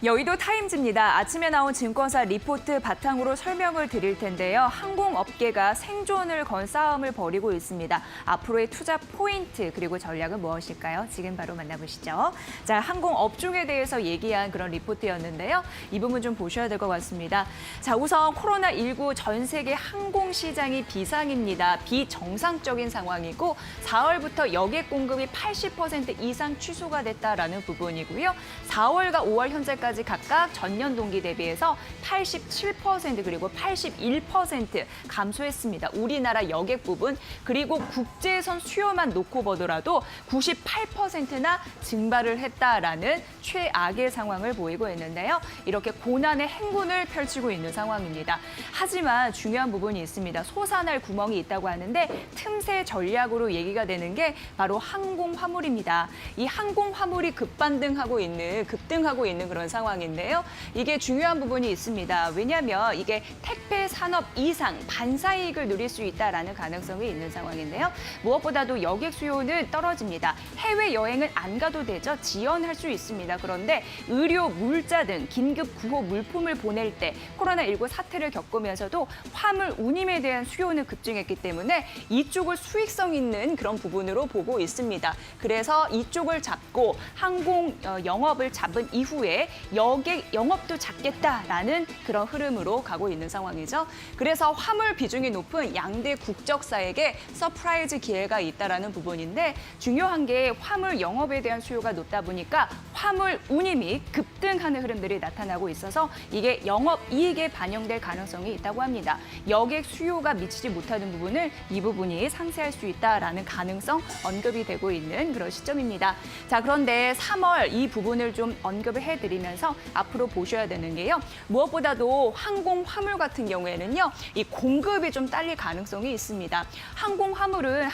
여의도 타임즈입니다. 아침에 나온 증권사 리포트 바탕으로 설명을 드릴 텐데요. 항공업계가 생존을 건 싸움을 벌이고 있습니다. 앞으로의 투자 포인트 그리고 전략은 무엇일까요? 지금 바로 만나보시죠. 자, 항공업종에 대해서 얘기한 그런 리포트였는데요. 이 부분 좀 보셔야 될 것 같습니다. 자, 우선 코로나19 전 세계 항공시장이 비상입니다. 비정상적인 상황이고 4월부터 여객 공급이 80% 이상 취소가 됐다라는 부분이고요. 4월과 5월 현재까지 각각 전년 동기 대비해서 87% 그리고 81% 감소했습니다. 우리나라 여객 부분 그리고 국제선 수요만 놓고 보더라도 98%나 증발을 했다라는 최악의 상황을 보이고 있는데요. 이렇게 고난의 행군을 펼치고 있는 상황입니다. 하지만 중요한 부분이 있습니다. 솟아날 구멍이 있다고 하는데 틈새 전략으로 얘기가 되는 게 바로 항공화물입니다. 이 항공화물이 급등하고 있는 그런 상황인데요. 이게 중요한 부분이 있습니다. 왜냐하면 이게 택배 산업 이상 반사이익을 누릴 수 있다라는 가능성이 있는 상황인데요. 무엇보다도 여객 수요는 떨어집니다. 해외여행은 안 가도 되죠. 지연할 수 있습니다. 그런데 의료, 물자 등 긴급 구호 물품을 보낼 때 코로나19 사태를 겪으면서도 화물 운임에 대한 수요는 급증했기 때문에 이쪽을 수익성 있는 그런 부분으로 보고 있습니다. 그래서 이쪽을 잡고 항공 영업을 잡은 이후에 여객 영업도 잡겠다라는 그런 흐름으로 가고 있는 상황이죠. 그래서 화물 비중이 높은 양대 국적사에게 서프라이즈 기회가 있다라는 부분인데 중요한 게 화물 영업에 대한 수요가 높다 보니까 화물 운임이 급등하는 흐름들이 나타나고 있어서 이게 영업 이익에 반영될 가능성이 있다고 합니다. 여객 수요가 미치지 못하는 부분을 이 부분이 상쇄할 수 있다라는 가능성 언급이 되고 있는 그런 시점입니다. 자, 그런데 3월 이 부분을 좀 언급을 해드리면서 앞으로 보셔야 되는 게요. 무엇보다도 항공 화물 같은 경우에는요. 이 공급이 좀 딸릴 가능성이 있습니다. 항공 화물은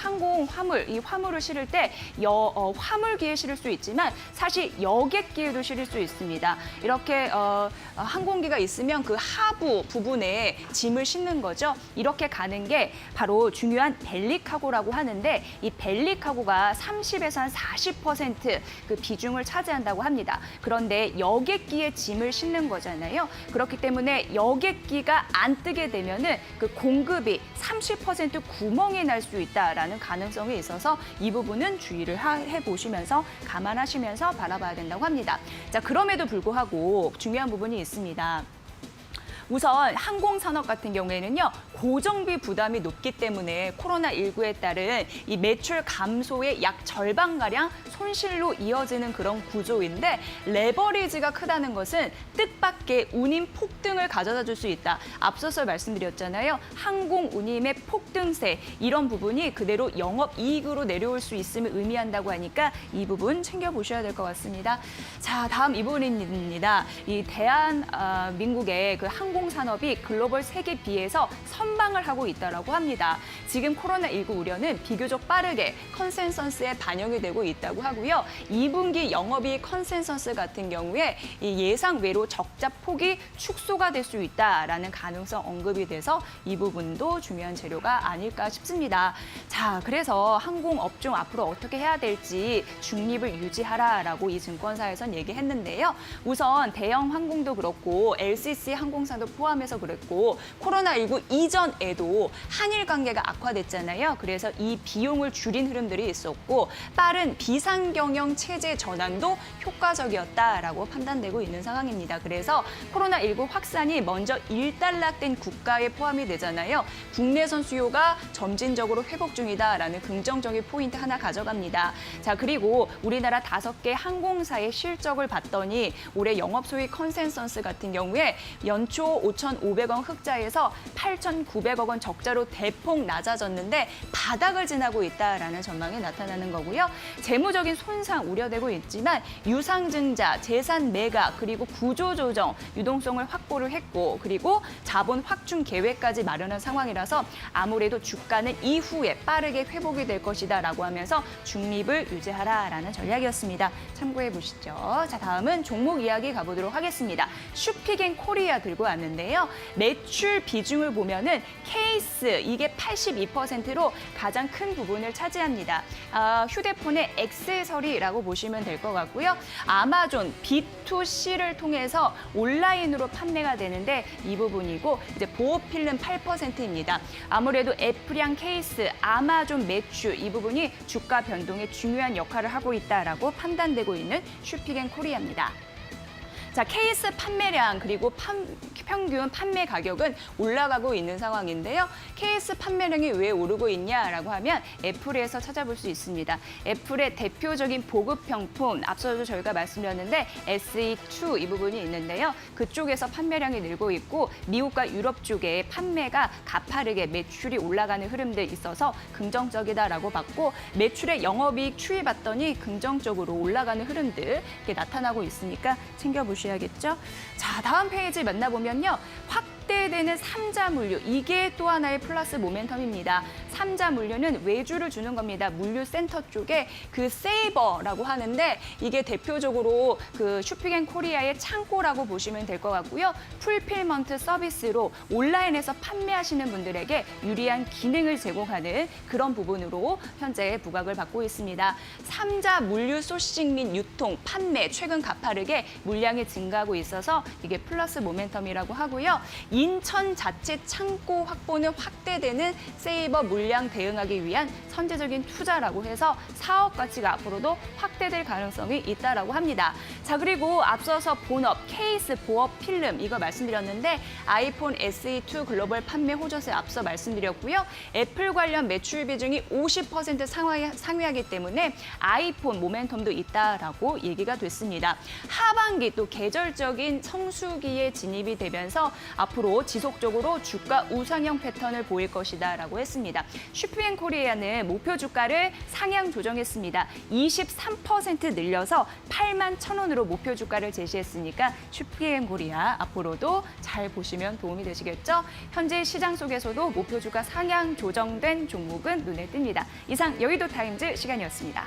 이 화물을 실을 때 화물기에 실을 수 있지만 사실 여객기에도 실을 수 있습니다. 이렇게 항공기가 있으면 그 하부 부분에 짐을 싣는 거죠. 이렇게 가는 게 바로 중요한 벨리카고라고 하는데 이 벨리카고가 30에서 한 40% 그 비중을 차지한다고 합니다. 그런데 여객기에 짐을 싣는 거잖아요. 그렇기 때문에 여객기가 안 뜨게 되면은 그 공급이 30% 구멍이 날 수 있다라는 가능성이 있어서 이 부분은 주의를 해보시면서 감안하시면서 바라봐야 된다고 합니다. 자, 그럼에도 불구하고 중요한 부분이 있습니다. 우선 항공산업 같은 경우에는요. 고정비 부담이 높기 때문에 코로나19에 따른 이 매출 감소의 약 절반가량 손실로 이어지는 그런 구조인데 레버리지가 크다는 것은 뜻밖의 운임 폭등을 가져다 줄 수 있다. 앞서서 말씀드렸잖아요. 항공 운임의 폭등세 이런 부분이 그대로 영업이익으로 내려올 수 있음을 의미한다고 하니까 이 부분 챙겨보셔야 될 것 같습니다. 자, 다음 이 부분입니다. 이 대한민국의 그 항공산업이 글로벌 세계 비해서 선방을 하고 있다고 합니다. 지금 코로나19 우려는 비교적 빠르게 컨센서스에 반영이 되고 있다고 하고요. 2분기 영업이익 컨센서스 같은 경우에 이 예상 외로 적자 폭이 축소가 될 수 있다라는 가능성 언급이 돼서 이 부분도 중요한 재료가 아닐까 싶습니다. 자, 그래서 항공업종 앞으로 어떻게 해야 될지 중립을 유지하라라고 이 증권사에선 얘기했는데요. 우선 대형 항공도 그렇고 LCC 항공사도 포함해서 그랬고 코로나19 이전에도 한일 관계가 악화됐잖아요. 그래서 이 비용을 줄인 흐름들이 있었고 빠른 비상경영 체제 전환도 효과적이었다라고 판단되고 있는 상황입니다. 그래서 코로나19 확산이 먼저 일단락된 국가에 포함이 되잖아요. 국내선 수요가 점진적으로 회복 중이다라는 긍정적인 포인트 하나 가져갑니다. 자, 그리고 우리나라 5개 항공사의 실적을 봤더니 올해 영업소득 컨센서스 같은 경우에 연초 5,500원 흑자에서 1,900억 원 적자로 대폭 낮아졌는데 바닥을 지나고 있다라는 전망이 나타나는 거고요. 재무적인 손상 우려되고 있지만 유상증자, 재산 매각, 그리고 구조조정, 유동성을 확보를 했고 그리고 자본 확충 계획까지 마련한 상황이라서 아무래도 주가는 이후에 빠르게 회복이 될 것이다라고 하면서 중립을 유지하라라는 전략이었습니다. 참고해 보시죠. 자, 다음은 종목 이야기 가보도록 하겠습니다. 슈피겐 코리아 들고 왔는데요. 매출 비중을 보면은 케이스 이게 82%로 가장 큰 부분을 차지합니다. 휴대폰의 액세서리라고 보시면 될 것 같고요. 아마존 B2C를 통해서 온라인으로 판매가 되는데 이 부분이고 이제 보호필름 8%입니다. 아무래도 애플이랑 케이스, 아마존 매출 이 부분이 주가 변동에 중요한 역할을 하고 있다라고 판단되고 있는 슈피겐 코리아입니다. 자, 케이스 판매량 그리고 평균 판매 가격은 올라가고 있는 상황인데요. 케이스 판매량이 왜 오르고 있냐라고 하면 애플에서 찾아볼 수 있습니다. 애플의 대표적인 보급형품, 앞서도 저희가 말씀드렸는데 SE2 이 부분이 있는데요. 그쪽에서 판매량이 늘고 있고 미국과 유럽 쪽에 판매가 가파르게 매출이 올라가는 흐름들 있어서 긍정적이다라고 봤고 매출의 영업이익 추이 봤더니 긍정적으로 올라가는 흐름들 이렇게 나타나고 있으니까 챙겨보시죠. 겠죠. 자, 다음 페이지 만나보면요. 확대되는 삼자 물류, 이게 또 하나의 플러스 모멘텀입니다. 삼자 물류는 외주를 주는 겁니다. 물류센터 쪽에 그 세이버라고 하는데 이게 대표적으로 그 슈피겐 코리아의 창고라고 보시면 될 것 같고요. 풀필먼트 서비스로 온라인에서 판매하시는 분들에게 유리한 기능을 제공하는 그런 부분으로 현재 부각을 받고 있습니다. 삼자 물류 소싱 및 유통, 판매 최근 가파르게 물량이 증가하고 있어서 이게 플러스 모멘텀이라고 하고요. 인천 자체 창고 확보는 확대되는 세이버 물량 대응하기 위한 선제적인 투자라고 해서 사업 가치가 앞으로도 확대될 가능성이 있다라고 합니다. 자, 그리고 앞서서 본업, 케이스, 보업, 필름 이거 말씀드렸는데 아이폰 SE2 글로벌 판매 호조세 앞서 말씀드렸고요. 애플 관련 매출 비중이 50% 상회하기 때문에 아이폰 모멘텀도 있다라고 얘기가 됐습니다. 하반기 또 계절적인 성수기에 진입이 되면서 앞으로 지속적으로 주가 우상향 패턴을 보일 것이다라고 했습니다. 슈피겐 코리아는 목표 주가를 상향 조정했습니다. 23% 늘려서 81,000원으로 목표 주가를 제시했으니까 슈피겐 코리아 앞으로도 잘 보시면 도움이 되시겠죠? 현재 시장 속에서도 목표 주가 상향 조정된 종목은 눈에 띕니다. 이상 여의도 타임즈 시간이었습니다.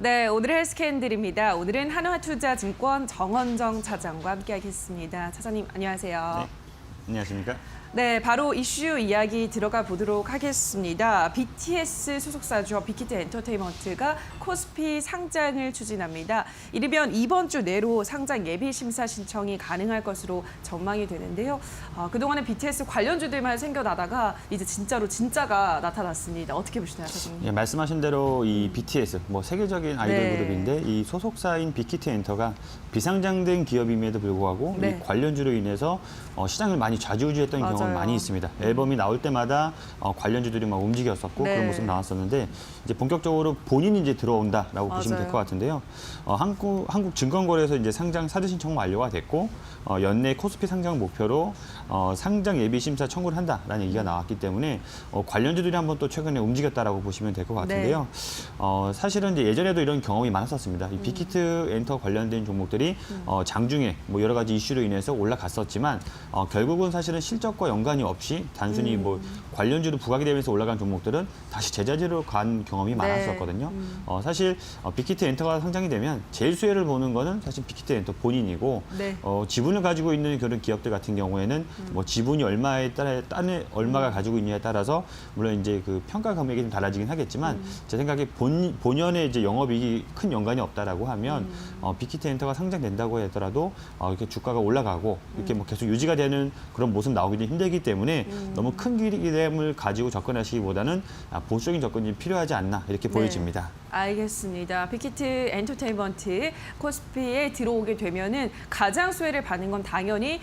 네, 오늘의 헬스캔들입니다. 오늘은 한화투자증권 정원정 차장과 함께하겠습니다. 차장님, 안녕하세요. 네, 안녕하십니까? 네, 바로 이슈 이야기 들어가 보도록 하겠습니다. BTS 소속사죠. 빅히트 엔터테인먼트가 코스피 상장을 추진합니다. 이르면 이번 주 내로 상장 예비 심사 신청이 가능할 것으로 전망이 되는데요. 그동안에 BTS 관련주들만 생겨나다가 이제 진짜가 나타났습니다. 어떻게 보시나요, 사장님? 예, 말씀하신 대로 이 BTS, 세계적인 아이돌 네. 그룹인데 이 소속사인 빅히트 엔터가 비상장된 기업임에도 불구하고 네. 이 관련주로 인해서 시장을 많이 좌지우지했던 맞아요. 경험이 많이 있습니다. 앨범이 나올 때마다 관련주들이 막 움직였었고 네. 그런 모습 나왔었는데 이제 본격적으로 본인이 이제 들어온다라고 보시면 될 맞아요. 것 같은데요. 한국증권거래에서 이제 상장 사전 신청 완료가 됐고 연내 코스피 상장 목표로 상장 예비 심사 청구를 한다라는 얘기가 나왔기 때문에 관련주들이 한번 또 최근에 움직였다라고 보시면 될 것 같은데요. 사실은 이제 예전에도 이런 경험이 많았었습니다. 이 빅히트 엔터 관련된 종목들이 장중에 여러 가지 이슈로 인해서 올라갔었지만 결국은 사실은 실적과 상장과 연관이 없이 단순히 뭐 관련주로 부각이 되면서 올라간 종목들은 다시 제자리로 간 경험이 많았었거든요. 사실 빅히트 엔터가 상장이 되면 제일 수혜를 보는 거는 사실 빅히트 엔터 본인이고 네. 지분을 가지고 있는 그런 기업들 같은 경우에는 뭐 지분이 얼마에 따라 얼마가 가지고 있느냐에 따라서 물론 이제 그 평가 금액이 좀 달라지긴 하겠지만 제 생각에 본연의 이제 영업이익이 큰 연관이 없다라고 하면 빅히트 엔터가 상장된다고 하더라도 이렇게 주가가 올라가고 이렇게 뭐 계속 유지가 되는 그런 모습 나오기 좀 힘들기 때문에 너무 큰 기대감을 가지고 접근하시기보다는 보수적인 접근이 필요하지 않나 이렇게 보여집니다. 알겠습니다. 빅히트 엔터테인먼트 코스피에 들어오게 되면은 가장 수혜를 받는 건 당연히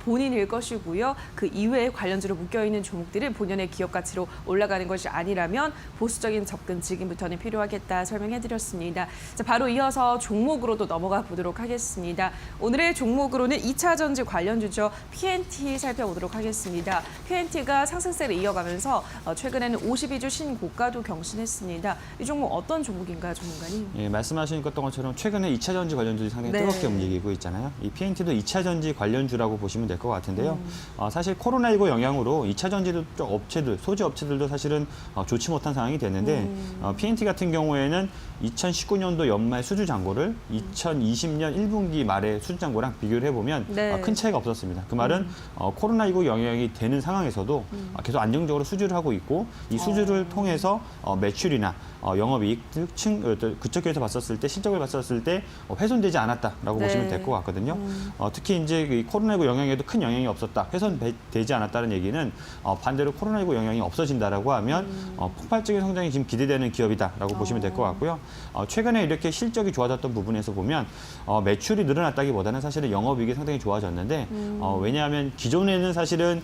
본인일 것이고요. 그 이외에 관련주로 묶여있는 종목들은 본연의 기업 가치로 올라가는 것이 아니라면 보수적인 접근 지금부터는 필요하겠다 설명해드렸습니다. 자, 바로 이어서 종목으로도 넘어가 보도록 하겠습니다. 오늘의 종목으로는 2차 전지 관련주죠. PNT 살펴보도록 하겠습니다. PNT가 상승세를 이어가면서 최근에는 52주 신고가도 경신했습니다. 이 종목 어떤 종목인가요, 전문가님? 예, 말씀하신 것처럼 최근에 2차 전지 관련주들이 상당히 네. 뜨겁게 움직이고 있잖아요. 이 PNT도 2차 전지 관련주라고 보시면 될 것 같은데요. 사실 코로나19 영향으로 2차 전지 업체들, 소재 업체들도 사실은 좋지 못한 상황이 됐는데 PNT 같은 경우에는 2019년도 연말 수주 잔고를 2020년 1분기 말의 수주 잔고랑 비교를 해보면 네. 큰 차이가 없었습니다. 그 말은 코로나19 영향이 되는 상황에서도 계속 안정적으로 수주를 하고 있고 이 수주를 통해서 매출이나 영업이익 그쪽에서 봤었을 때 실적을 봤었을 때 훼손되지 않았다라고 네. 보시면 될 것 같거든요. 특히 이제 이 코로나19 영향에도 큰 영향이 없었다, 훼손되지 않았다는 얘기는 반대로 코로나19 영향이 없어진다라고 하면 폭발적인 성장이 지금 기대되는 기업이다라고 보시면 될 것 같고요. 최근에 이렇게 실적이 좋아졌던 부분에서 보면 매출이 늘어났다기보다는 사실은 영업이익이 상당히 좋아졌는데 왜냐하면 기존에는 사실은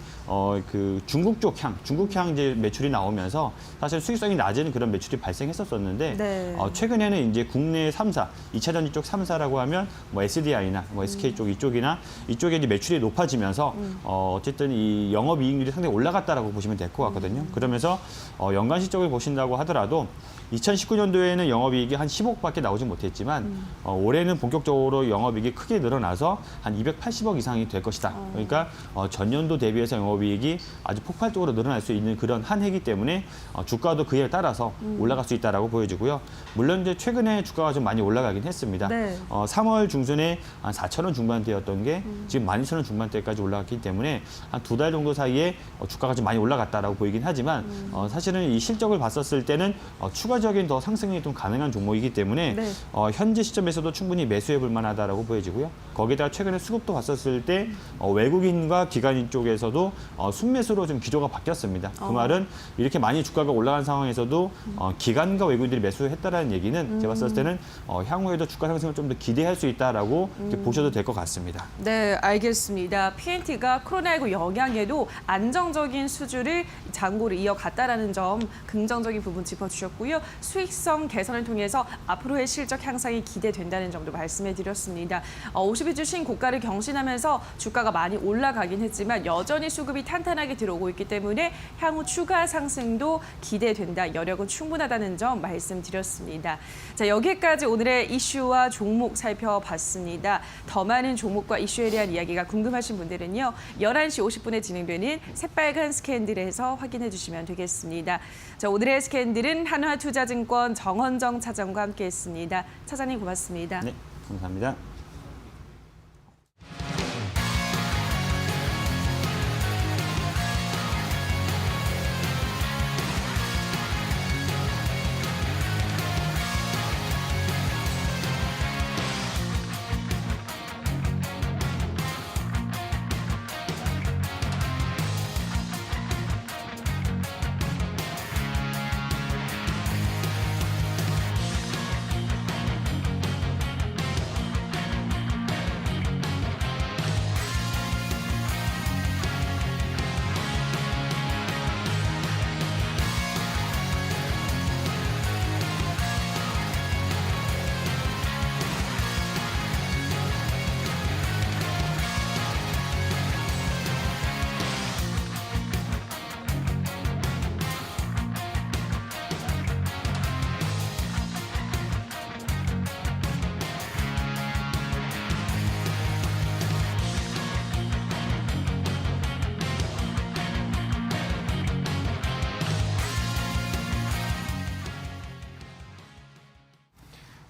그 중국향 이제 매출이 나오면서 사실 수익성이 낮은 그런 매출이 발생했었었는데 네. 최근에는 이제 국내 3사, 2차 전지 쪽 3사라고 하면 뭐 SDI나 뭐 SK 쪽 이쪽이나 이쪽에 이제 매출이 높아지면서 어쨌든 이 영업이익률이 상당히 올라갔다라고 보시면 될 것 같거든요. 그러면서 연간 실적을 보신다고 하더라도 2019년도에는 영업이익이 한 10억밖에 나오지 못했지만 올해는 본격적으로 영업이익이 크게 늘어나서 한 280억 이상이 될 것이다. 그러니까 전년도 대비해서 영업이익이 아주 폭발적으로 늘어날 수 있는 그런 한 해이기 때문에 주가도 그에 따라서 올라갈 수 있다라고 보여지고요. 물론 이제 최근에 주가가 좀 많이 올라가긴 했습니다. 네. 3월 중순에 한 4,000원 중반대였던 게 지금 12,000원 중반대까지 올라갔기 때문에 한 2달 정도 사이에 주가가 좀 많이 올라갔다라고 보이긴 하지만 사실은 이 실적을 봤었을 때는 추가적인 더 상승이 좀 가능한 종목이기 때문에 네. 현재 시점에서도 충분히 매수해 볼 만하다라고 보여지고요. 거기다가 최근에 수급도 봤었을 때 외국인과 기관인 쪽에서도 순매수로 좀 기조가 바뀌었습니다. 그 말은 이렇게 많이 주가가 올라간 상황에서도 기관과 외국인들이 매수했다라는 얘기는 제가 봤을 때는 향후에도 주가 상승을 좀 더 기대할 수 있다라고 이렇게 보셔도 될 것 같습니다. 네, 알겠습니다. PNT가 코로나19 영향에도 안정적인 수주를 잔고를 이어갔다라는 점 긍정적인 부분 짚어주셨고요. 수익성 개선을 통해서 앞으로의 실적 향상이 기대된다는 점도 말씀해드렸습니다. 52주 신고가를 경신하면서 주가가 많이 올라가긴 했지만 여전히 수급이 탄탄하게 들어오고 있기 때문에 향후 추가 상승도 기대된다. 여력은 충분하다는 점 말씀드렸습니다. 자, 여기까지 오늘의 이슈와 종목 살펴봤습니다. 더 많은 종목과 이슈에 대한 이야기가 궁금하신 분들은요. 11시 50분에 진행되는 새빨간 스캔들에서 확인해 주시면 되겠습니다. 자, 오늘의 스캔들은 한화투자증권 정헌정 차장과 함께했습니다. 차장님 고맙습니다. 네, 감사합니다.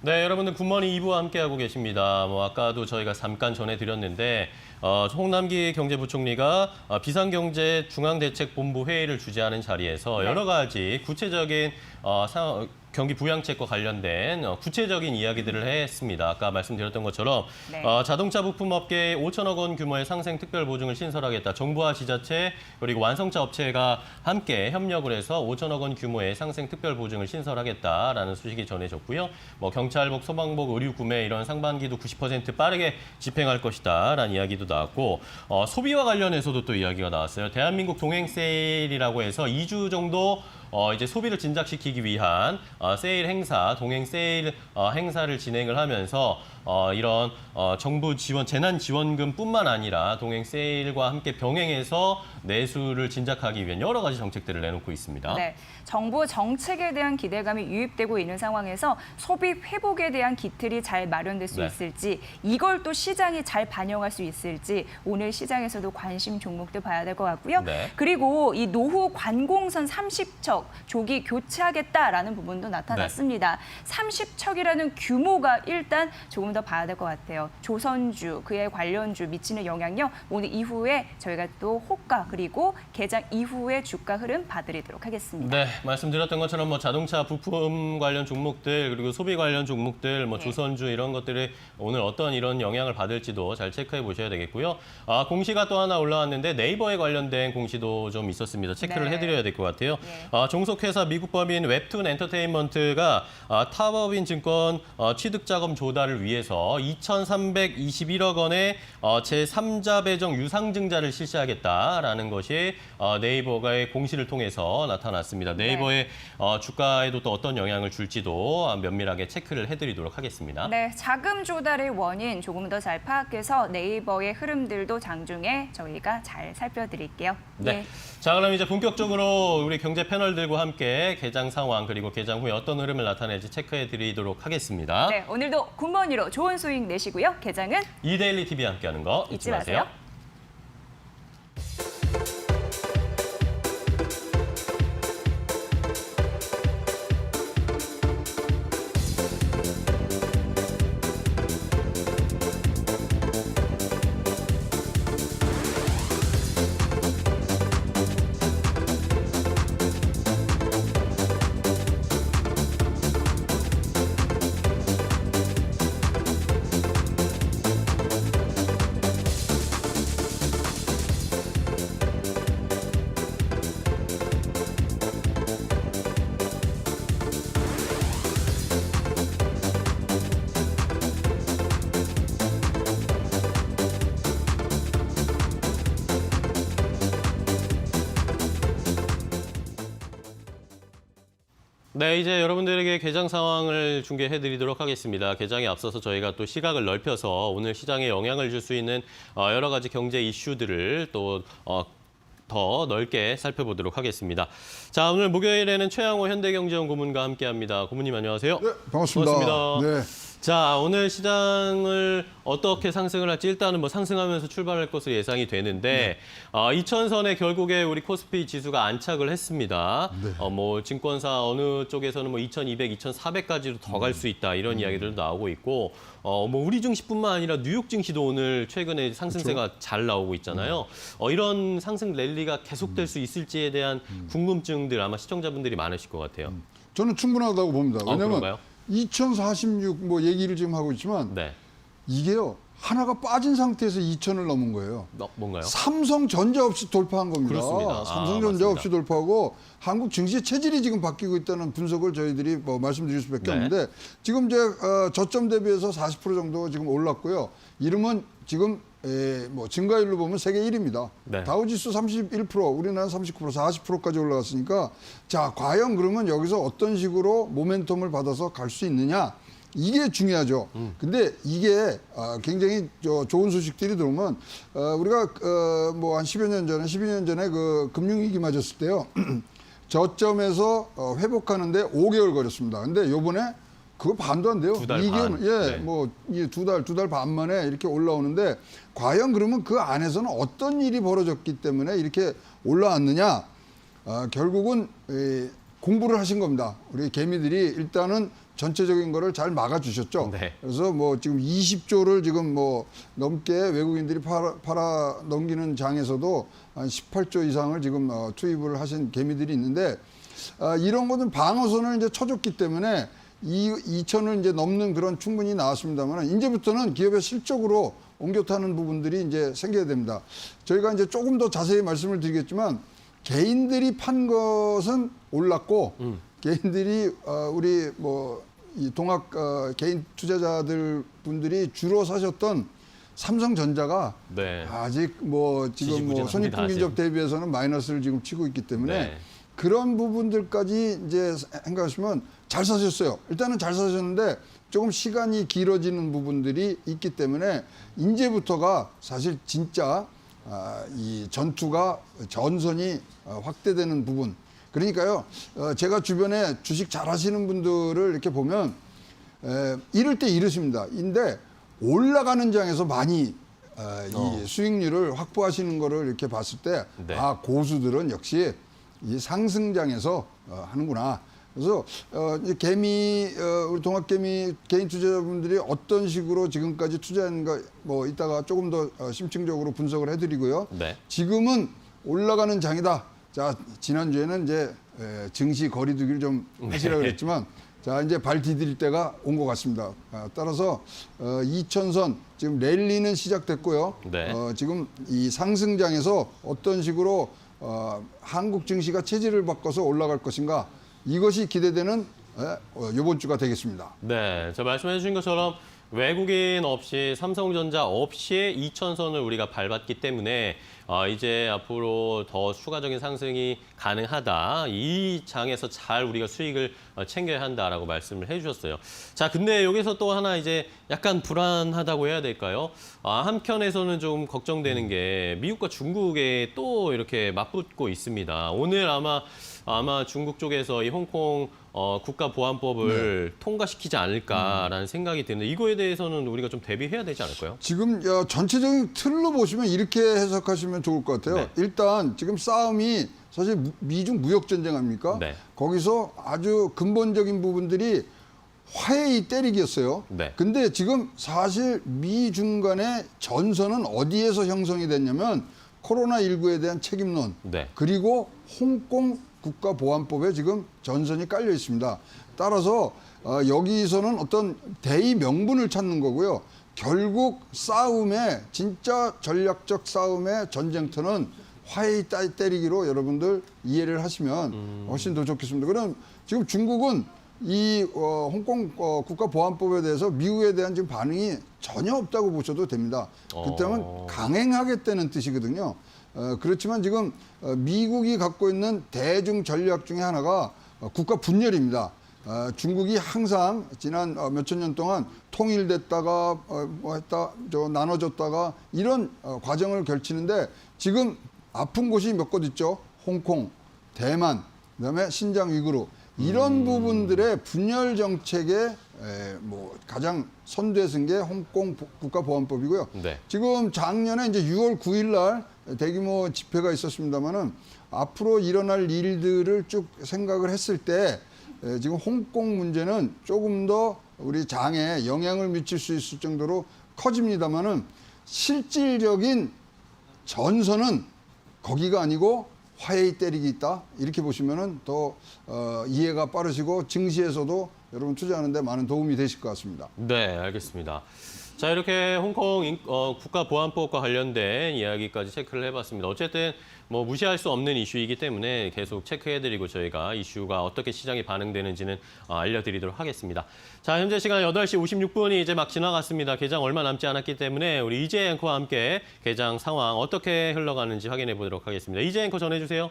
네, 여러분들 굿모닝 2부와 함께하고 계십니다. 아까도 저희가 잠깐 전해드렸는데 홍남기 경제부총리가 비상경제 중앙대책본부 회의를 주재하는 자리에서 여러 가지 구체적인 경기 부양책과 관련된 구체적인 이야기들을 했습니다. 아까 말씀드렸던 것처럼 네. 자동차 부품업계에 5천억 원 규모의 상생 특별보증을 신설하겠다. 정부와 지자체 그리고 완성차 업체가 함께 협력을 해서 5천억 원 규모의 상생 특별보증을 신설하겠다라는 소식이 전해졌고요. 경찰복, 소방복, 의류 구매 이런 상반기도 90% 빠르게 집행할 것이다라는 이야기도 나왔고 소비와 관련해서도 또 이야기가 나왔어요. 대한민국 동행 세일이라고 해서 2주 정도 이제 소비를 진작시키기 위한 세일 행사, 동행 세일 행사를 진행을 하면서 이런 정부 지원, 재난 지원금뿐만 아니라 동행 세일과 함께 병행해서 내수를 진작하기 위한 여러 가지 정책들을 내놓고 있습니다. 네, 정부 정책에 대한 기대감이 유입되고 있는 상황에서 소비 회복에 대한 기틀이 잘 마련될 수 네. 있을지, 이걸 또 시장이 잘 반영할 수 있을지 오늘 시장에서도 관심 종목들 봐야 될 것 같고요. 네. 그리고 이 노후 관공선 30척 조기 교체하겠다라는 부분도 나타났습니다. 30척이라는 규모가 일단 조금 더 봐야 될 것 같아요. 조선주, 그에 관련주 미치는 영향력 오늘 이후에 저희가 또 호가 그리고 개장 이후의 주가 흐름 봐드리도록 하겠습니다. 네, 말씀드렸던 것처럼 자동차 부품 관련 종목들 그리고 소비 관련 종목들, 네. 조선주 이런 것들이 오늘 어떤 이런 영향을 받을지도 잘 체크해 보셔야 되겠고요. 공시가 또 하나 올라왔는데 네이버에 관련된 공시도 좀 있었습니다. 체크를 네. 해드려야 될 것 같아요. 네. 종속회사 미국 법인 웹툰 엔터테인먼트가 타법인 증권 취득 자금 조달을 위해서 2,321억 원의 제3자 배정 유상증자를 실시하겠다라는 것이 네이버의 공시를 통해서 나타났습니다. 네이버의 주가에도 또 어떤 영향을 줄지도 면밀하게 체크를 해드리도록 하겠습니다. 네, 자금 조달의 원인 조금 더 잘 파악해서 네이버의 흐름들도 장중에 저희가 잘 살펴드릴게요. 네. 예. 자, 그럼 이제 본격적으로 우리 경제 패널들과 함께 개장 상황 그리고 개장 후에 어떤 흐름을 나타낼지 체크해 드리도록 하겠습니다. 네, 오늘도 굿모닝으로 좋은 수익 내시고요. 개장은 이데일리 TV와 함께하는 거 잊지 마세요. 네, 이제 여러분들에게 개장 상황을 중계해드리도록 하겠습니다. 개장에 앞서서 저희가 또 시각을 넓혀서 오늘 시장에 영향을 줄 수 있는 여러 가지 경제 이슈들을 또 더 넓게 살펴보도록 하겠습니다. 자, 오늘 목요일에는 최양호 현대경제연구문과 함께합니다. 고문님 안녕하세요. 네, 반갑습니다. 네. 자, 오늘 시장을 어떻게 상승을 할지 일단은 상승하면서 출발할 것으로 예상이 되는데 2,000선에 결국에 우리 코스피 지수가 안착을 했습니다. 네. 증권사 어느 쪽에서는 2,200, 2,400까지도 더 갈 수 있다 이런 이야기들도 나오고 있고 우리 증시뿐만 아니라 뉴욕 증시도 오늘 최근에 상승세가 그렇죠. 잘 나오고 있잖아요. 이런 상승 랠리가 계속될 수 있을지에 대한 궁금증들 아마 시청자분들이 많으실 것 같아요. 저는 충분하다고 봅니다. 왜냐하면 그런가요? 2046 얘기를 지금 하고 있지만 네. 이게요. 하나가 빠진 상태에서 2,000을 넘은 거예요. 뭔가요? 삼성전자 없이 돌파한 겁니다. 그렇습니다. 삼성전자 맞습니다. 없이 돌파하고 한국 증시의 체질이 지금 바뀌고 있다는 분석을 저희들이 말씀드릴 수밖에 네. 없는데 지금 이제 저점 대비해서 40% 정도 지금 올랐고요. 이름은 지금 증가율로 보면 세계 1위입니다. 네. 다우지수 31%, 우리나라는 39%, 40%까지 올라갔으니까 자, 과연 그러면 여기서 어떤 식으로 모멘텀을 받아서 갈 수 있느냐? 이게 중요하죠. 근데 이게 굉장히 좋은 소식들이 들어오면 우리가 한 10여 년 전에, 12년 전에 그 금융위기 맞았을 때요. 저점에서 회복하는데 5개월 걸렸습니다. 근데 요번에 그거 반도 안 돼요. 2달 반. 네. 두 달 반 만에 이렇게 올라오는데 과연 그러면 그 안에서는 어떤 일이 벌어졌기 때문에 이렇게 올라왔느냐? 결국은 공부를 하신 겁니다. 우리 개미들이 일단은 전체적인 거를 잘 막아주셨죠. 네. 그래서 뭐 지금 20조를 지금 뭐 넘게 외국인들이 팔아 넘기는 장에서도 한 18조 이상을 지금 투입을 하신 개미들이 있는데 이런 것은 방어선을 이제 쳐줬기 때문에 2천을 이제 넘는 그런 충분히 나왔습니다만 이제부터는 기업의 실적으로 옮겨 타는 부분들이 이제 생겨야 됩니다. 저희가 이제 조금 더 자세히 말씀을 드리겠지만 개인들이 판 것은 올랐고 개인들이 우리 뭐 이 동학 개인 투자자들 분들이 주로 사셨던 삼성전자가 네. 아직 뭐 지금 뭐 지지부진합니다, 손익분기적 아직. 대비해서는 마이너스를 지금 치고 있기 때문에 네. 그런 부분들까지 이제 생각하시면 잘 사셨어요. 일단은 잘 사셨는데 조금 시간이 길어지는 부분들이 있기 때문에 이제부터가 사실 진짜 이 전선이 확대되는 부분. 그러니까요, 제가 주변에 주식 잘 하시는 분들을 이렇게 보면 이럴 때 이르십니다. 근데 올라가는 장에서 많이 이 수익률을 확보하시는 거를 이렇게 봤을 때, 네. 고수들은 역시 이 상승장에서 하는구나. 그래서 이제 우리 동학개미 개인 투자자분들이 어떤 식으로 지금까지 투자했는가 뭐 이따가 조금 더 심층적으로 분석을 해드리고요. 네. 지금은 올라가는 장이다. 자, 지난주에는 이제 증시 거리두기를 좀 하시라고 그랬지만 자, 이제 발 디딜 때가 온 것 같습니다. 따라서 2000선 지금 랠리는 시작됐고요. 네. 지금 이 상승장에서 어떤 식으로 한국 증시가 체질을 바꿔서 올라갈 것인가 이것이 기대되는 이번 주가 되겠습니다. 네, 저 말씀해 주신 것처럼 외국인 없이 삼성전자 없이 2000선을 우리가 밟았기 때문에 이제 앞으로 더 추가적인 상승이 가능하다. 이 장에서 잘 우리가 수익을 챙겨야 한다라고 말씀을 해주셨어요. 자, 근데 여기서 또 하나 이제 약간 불안하다고 해야 될까요? 한편에서는 좀 걱정되는 게 미국과 중국에 또 이렇게 맞붙고 있습니다. 오늘 아마 중국 쪽에서 이 홍콩 국가보안법을 통과시키지 않을까라는 생각이 드는데 이거에 대해서는 우리가 좀 대비해야 되지 않을까요? 지금 전체적인 틀로 보시면 이렇게 해석하시면 좋을 것 같아요. 네. 일단 지금 싸움이 사실 미중 무역 전쟁 아닙니까? 네. 거기서 아주 근본적인 부분들이 화해의 때리기였어요. 네. 근데 지금 사실 미중 간의 전선은 어디에서 형성이 됐냐면 코로나19에 대한 책임론 네. 그리고 홍콩 국가보안법에 지금 전선이 깔려 있습니다. 따라서 여기서는 어떤 대의 명분을 찾는 거고요. 결국 싸움의 진짜 전략적 싸움의 전쟁터는 화해의 때리기로 여러분들 이해를 하시면 훨씬 더 좋겠습니다. 그럼 지금 중국은 이 홍콩 국가보안법에 대해서 미국에 대한 지금 반응이 전혀 없다고 보셔도 됩니다. 그때는 강행하겠다는 뜻이거든요. 그렇지만 지금 미국이 갖고 있는 대중 전략 중에 하나가 국가 분열입니다. 중국이 항상 지난 몇천 년 동안 통일됐다가 나눠졌다가 이런 과정을 걸치는데 지금 아픈 곳이 몇 곳 있죠. 홍콩, 대만, 그다음에 신장 위구르 이런 부분들의 분열 정책에 가장 선두에 선 게 홍콩 국가보안법이고요. 네. 지금 작년에 이제 6월 9일 날 대규모 집회가 있었습니다만은 앞으로 일어날 일들을 쭉 생각을 했을 때 지금 홍콩 문제는 조금 더 우리 장에 영향을 미칠 수 있을 정도로 커집니다만은 실질적인 전선은 거기가 아니고 화해의 때리기 있다 이렇게 보시면은 더 이해가 빠르시고 증시에서도 여러분 투자하는데 많은 도움이 되실 것 같습니다. 네, 알겠습니다. 자, 이렇게 홍콩 국가보안법과 관련된 이야기까지 체크를 해봤습니다. 어쨌든 뭐 무시할 수 없는 이슈이기 때문에 계속 체크해드리고 저희가 이슈가 어떻게 시장에 반응되는지는 알려드리도록 하겠습니다. 자, 현재 시간 8시 56분이 이제 막 지나갔습니다. 개장 얼마 남지 않았기 때문에 우리 이재 앵커와 함께 개장 상황 어떻게 흘러가는지 확인해 보도록 하겠습니다. 이재 앵커 전해주세요.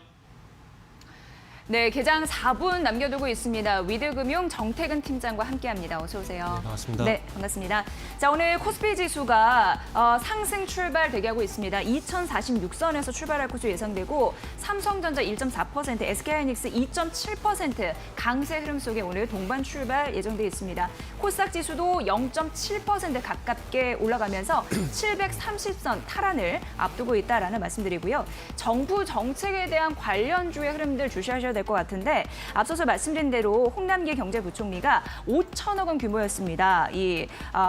네, 개장 4분 남겨두고 있습니다. 위드금융 정태근 팀장과 함께합니다. 어서 오세요. 네, 반갑습니다. 네, 반갑습니다. 자, 오늘 코스피 지수가 상승 출발 대기하고 있습니다. 2046선에서 출발할 것으로 예상되고 삼성전자 1.4%, SK하이닉스 2.7% 강세 흐름 속에 오늘 동반 출발 예정돼 있습니다. 코스닥 지수도 0.7% 가깝게 올라가면서 730선 탈환을 앞두고 있다라는 말씀드리고요. 정부 정책에 대한 관련주의 흐름들 주시하셔야 될 것 같은데 앞서서 말씀드린 대로 홍남기 경제부총리가 5천억 원 규모였습니다. 이